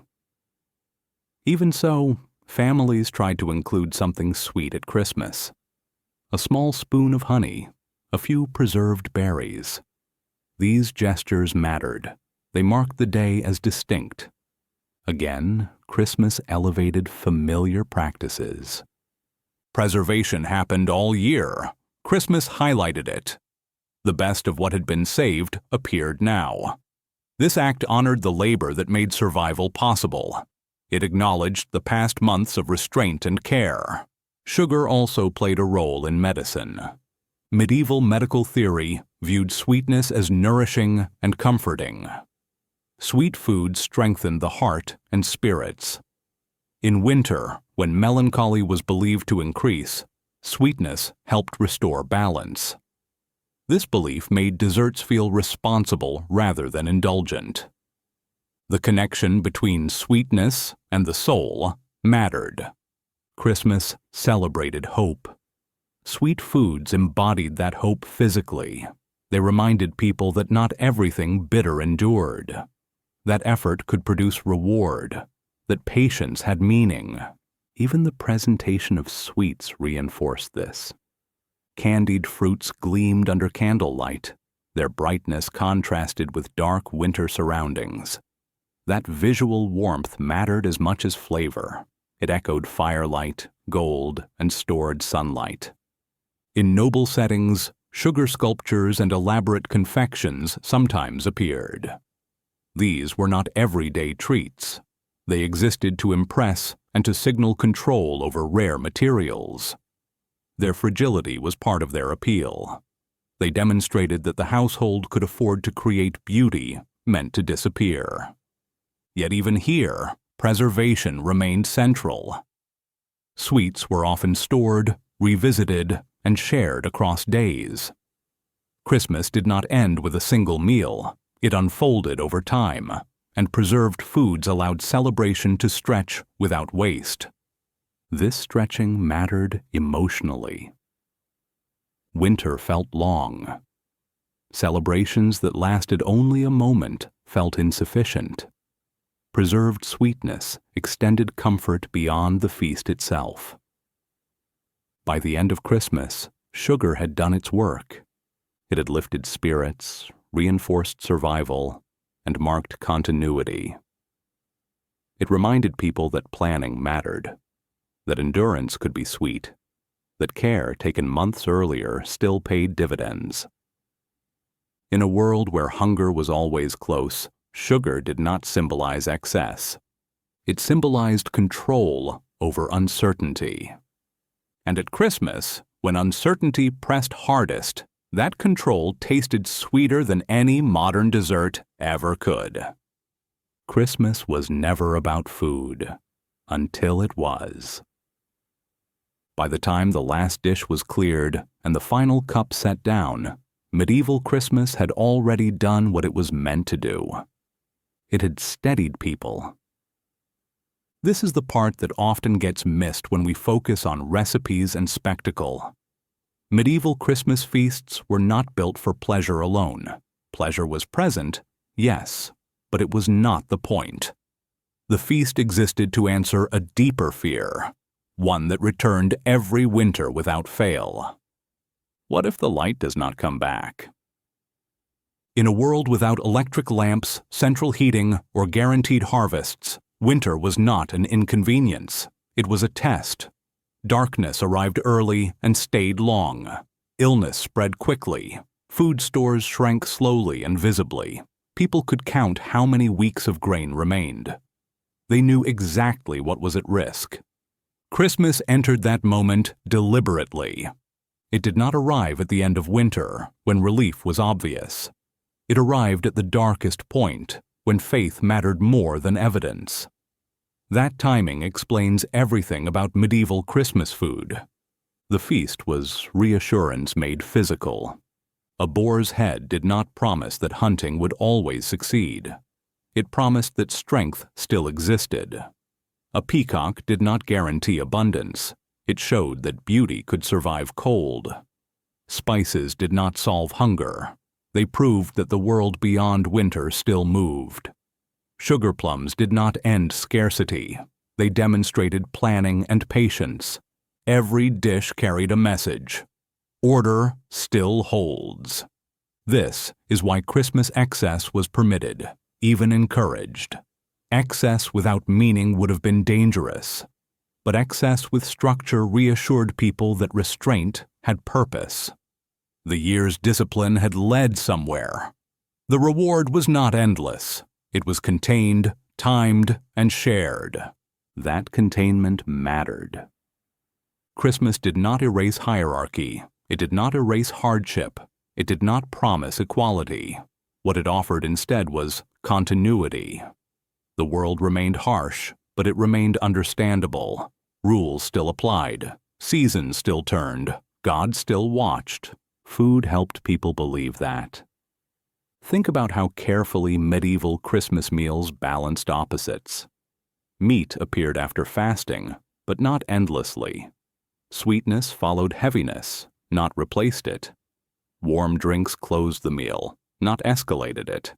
Even so, families tried to include something sweet at Christmas. A small spoon of honey, a few preserved berries. These gestures mattered. They marked the day as distinct. Again, Christmas elevated familiar practices. Preservation happened all year. Christmas highlighted it. The best of what had been saved appeared now. This act honored the labor that made survival possible. It acknowledged the past months of restraint and care. Sugar also played a role in medicine. Medieval medical theory viewed sweetness as nourishing and comforting. Sweet foods strengthened the heart and spirits. In winter, when melancholy was believed to increase, sweetness helped restore balance. This belief made desserts feel responsible rather than indulgent. The connection between sweetness and the soul mattered. Christmas celebrated hope. Sweet foods embodied that hope physically. They reminded people that not everything bitter endured, that effort could produce reward, that patience had meaning. Even the presentation of sweets reinforced this. Candied fruits gleamed under candlelight. Their brightness contrasted with dark winter surroundings. That visual warmth mattered as much as flavor. It echoed firelight, gold, and stored sunlight. In noble settings, sugar sculptures and elaborate confections sometimes appeared. These were not everyday treats. They existed to impress and to signal control over rare materials. Their fragility was part of their appeal. They demonstrated that the household could afford to create beauty meant to disappear. Yet even here, preservation remained central. Sweets were often stored, revisited, and shared across days. Christmas did not end with a single meal. It unfolded over time, and preserved foods allowed celebration to stretch without waste. This stretching mattered emotionally. Winter felt long. Celebrations that lasted only a moment felt insufficient. Preserved sweetness extended comfort beyond the feast itself. By the end of Christmas, sugar had done its work. It had lifted spirits, reinforced survival, and marked continuity. It reminded people that planning mattered, that endurance could be sweet, that care taken months earlier still paid dividends. In a world where hunger was always close, sugar did not symbolize excess. It symbolized control over uncertainty. And at Christmas, when uncertainty pressed hardest, that control tasted sweeter than any modern dessert ever could. Christmas was never about food, until it was. By the time the last dish was cleared and the final cup set down, medieval Christmas had already done what it was meant to do. It had steadied people. This is the part that often gets missed when we focus on recipes and spectacle. Medieval Christmas feasts were not built for pleasure alone. Pleasure was present, yes, but it was not the point. The feast existed to answer a deeper fear, one that returned every winter without fail. What if the light does not come back? In a world without electric lamps, central heating, or guaranteed harvests, winter was not an inconvenience. It was a test. Darkness arrived early and stayed long. Illness spread quickly. Food stores shrank slowly and visibly. People could count how many weeks of grain remained. They knew exactly what was at risk. Christmas entered that moment deliberately. It did not arrive at the end of winter, when relief was obvious. It arrived at the darkest point, when faith mattered more than evidence. That timing explains everything about medieval Christmas food. The feast was reassurance made physical. A boar's head did not promise that hunting would always succeed. It promised that strength still existed. A peacock did not guarantee abundance. It showed that beauty could survive cold. Spices did not solve hunger. They proved that the world beyond winter still moved. Sugar plums did not end scarcity. They demonstrated planning and patience. Every dish carried a message. Order still holds. This is why Christmas excess was permitted, even encouraged. Excess without meaning would have been dangerous, but excess with structure reassured people that restraint had purpose. The year's discipline had led somewhere. The reward was not endless. It was contained, timed, and shared. That containment mattered. Christmas did not erase hierarchy. It did not erase hardship. It did not promise equality. What it offered instead was continuity. The world remained harsh, but it remained understandable. Rules still applied. Seasons still turned. God still watched. Food helped people believe that. Think about how carefully medieval Christmas meals balanced opposites. Meat appeared after fasting, but not endlessly. Sweetness followed heaviness, not replaced it. Warm drinks closed the meal, not escalated it.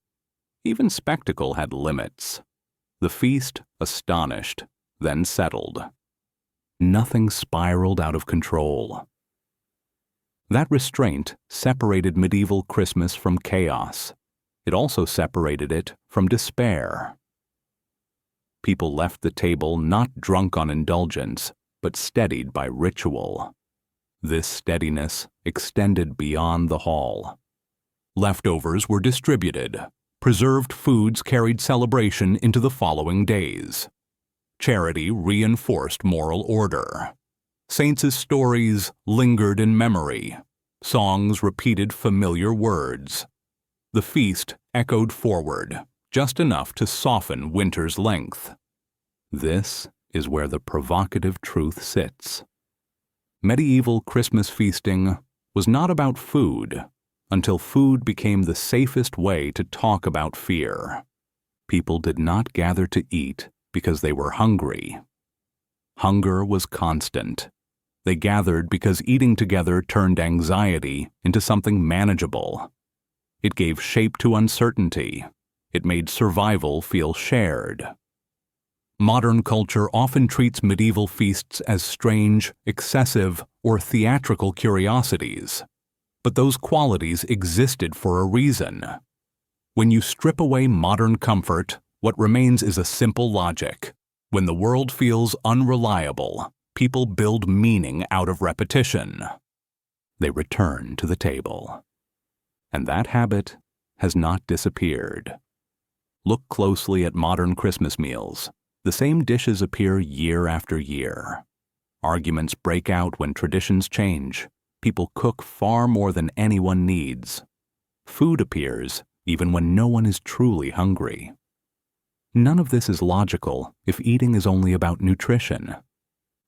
Even spectacle had limits. The feast astonished, then settled. Nothing spiraled out of control. That restraint separated medieval Christmas from chaos. It also separated it from despair. People left the table not drunk on indulgence, but steadied by ritual. This steadiness extended beyond the hall. Leftovers were distributed. Preserved foods carried celebration into the following days. Charity reinforced moral order. Saints' stories lingered in memory. Songs repeated familiar words. The feast echoed forward, just enough to soften winter's length. This is where the provocative truth sits. Medieval Christmas feasting was not about food until food became the safest way to talk about fear. People did not gather to eat because they were hungry. Hunger was constant. They gathered because eating together turned anxiety into something manageable. It gave shape to uncertainty. It made survival feel shared. Modern culture often treats medieval feasts as strange, excessive, or theatrical curiosities. But those qualities existed for a reason. When you strip away modern comfort, what remains is a simple logic. When the world feels unreliable, people build meaning out of repetition. They return to the table. And that habit has not disappeared. Look closely at modern Christmas meals. The same dishes appear year after year. Arguments break out when traditions change. People cook far more than anyone needs. Food appears even when no one is truly hungry. None of this is logical if eating is only about nutrition.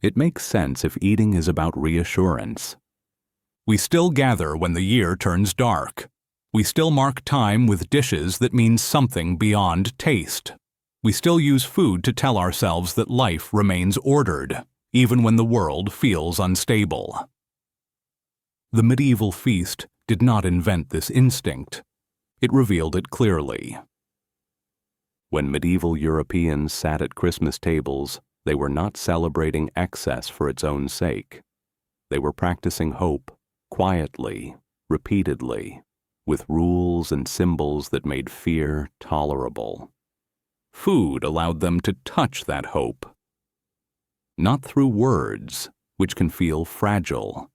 It makes sense if eating is about reassurance. We still gather when the year turns dark. We still mark time with dishes that mean something beyond taste. We still use food to tell ourselves that life remains ordered, even when the world feels unstable. The medieval feast did not invent this instinct. It revealed it clearly. When medieval Europeans sat at Christmas tables, they were not celebrating excess for its own sake. They were practicing hope, quietly, repeatedly, with rules and symbols that made fear tolerable. Food allowed them to touch that hope. Not through words, which can feel fragile,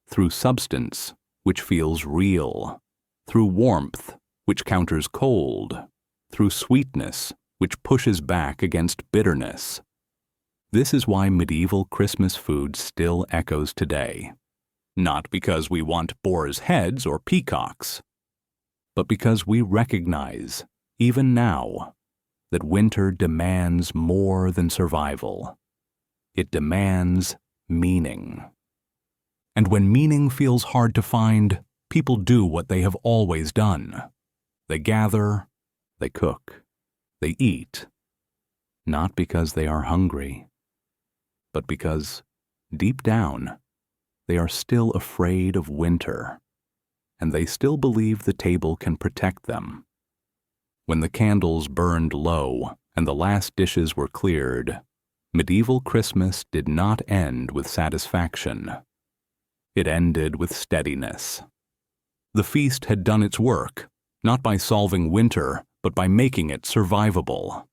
through substance, which feels real, through warmth, which counters cold, through sweetness, which pushes back against bitterness. This is why medieval Christmas food still echoes today. Not because we want boars' heads or peacocks, but because we recognize, even now, that winter demands more than survival. It demands meaning. And when meaning feels hard to find, people do what they have always done. They gather, they cook, they eat, not because they are hungry, but because, deep down, they are still afraid of winter, and they still believe the table can protect them. When the candles burned low and the last dishes were cleared, medieval Christmas did not end with satisfaction. It ended with steadiness. The feast had done its work, not by solving winter, but by making it survivable.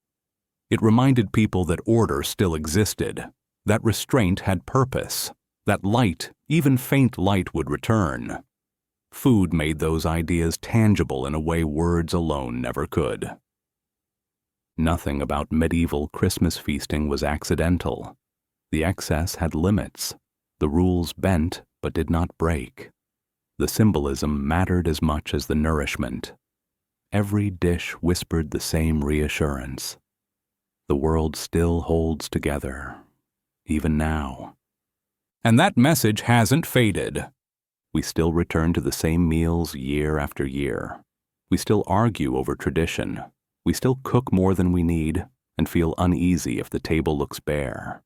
It reminded people that order still existed, that restraint had purpose, that light, even faint light, would return. Food made those ideas tangible in a way words alone never could. Nothing about medieval Christmas feasting was accidental. The excess had limits. The rules bent but did not break. The symbolism mattered as much as the nourishment. Every dish whispered the same reassurance. The world still holds together, even now. And that message hasn't faded. We still return to the same meals year after year. We still argue over tradition. We still cook more than we need and feel uneasy if the table looks bare.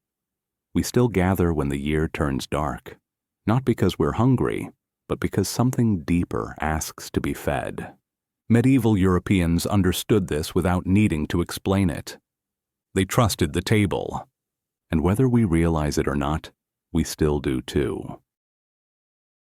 We still gather when the year turns dark, not because we're hungry, but because something deeper asks to be fed. Medieval Europeans understood this without needing to explain it. They trusted the table, and whether we realize it or not, we still do too.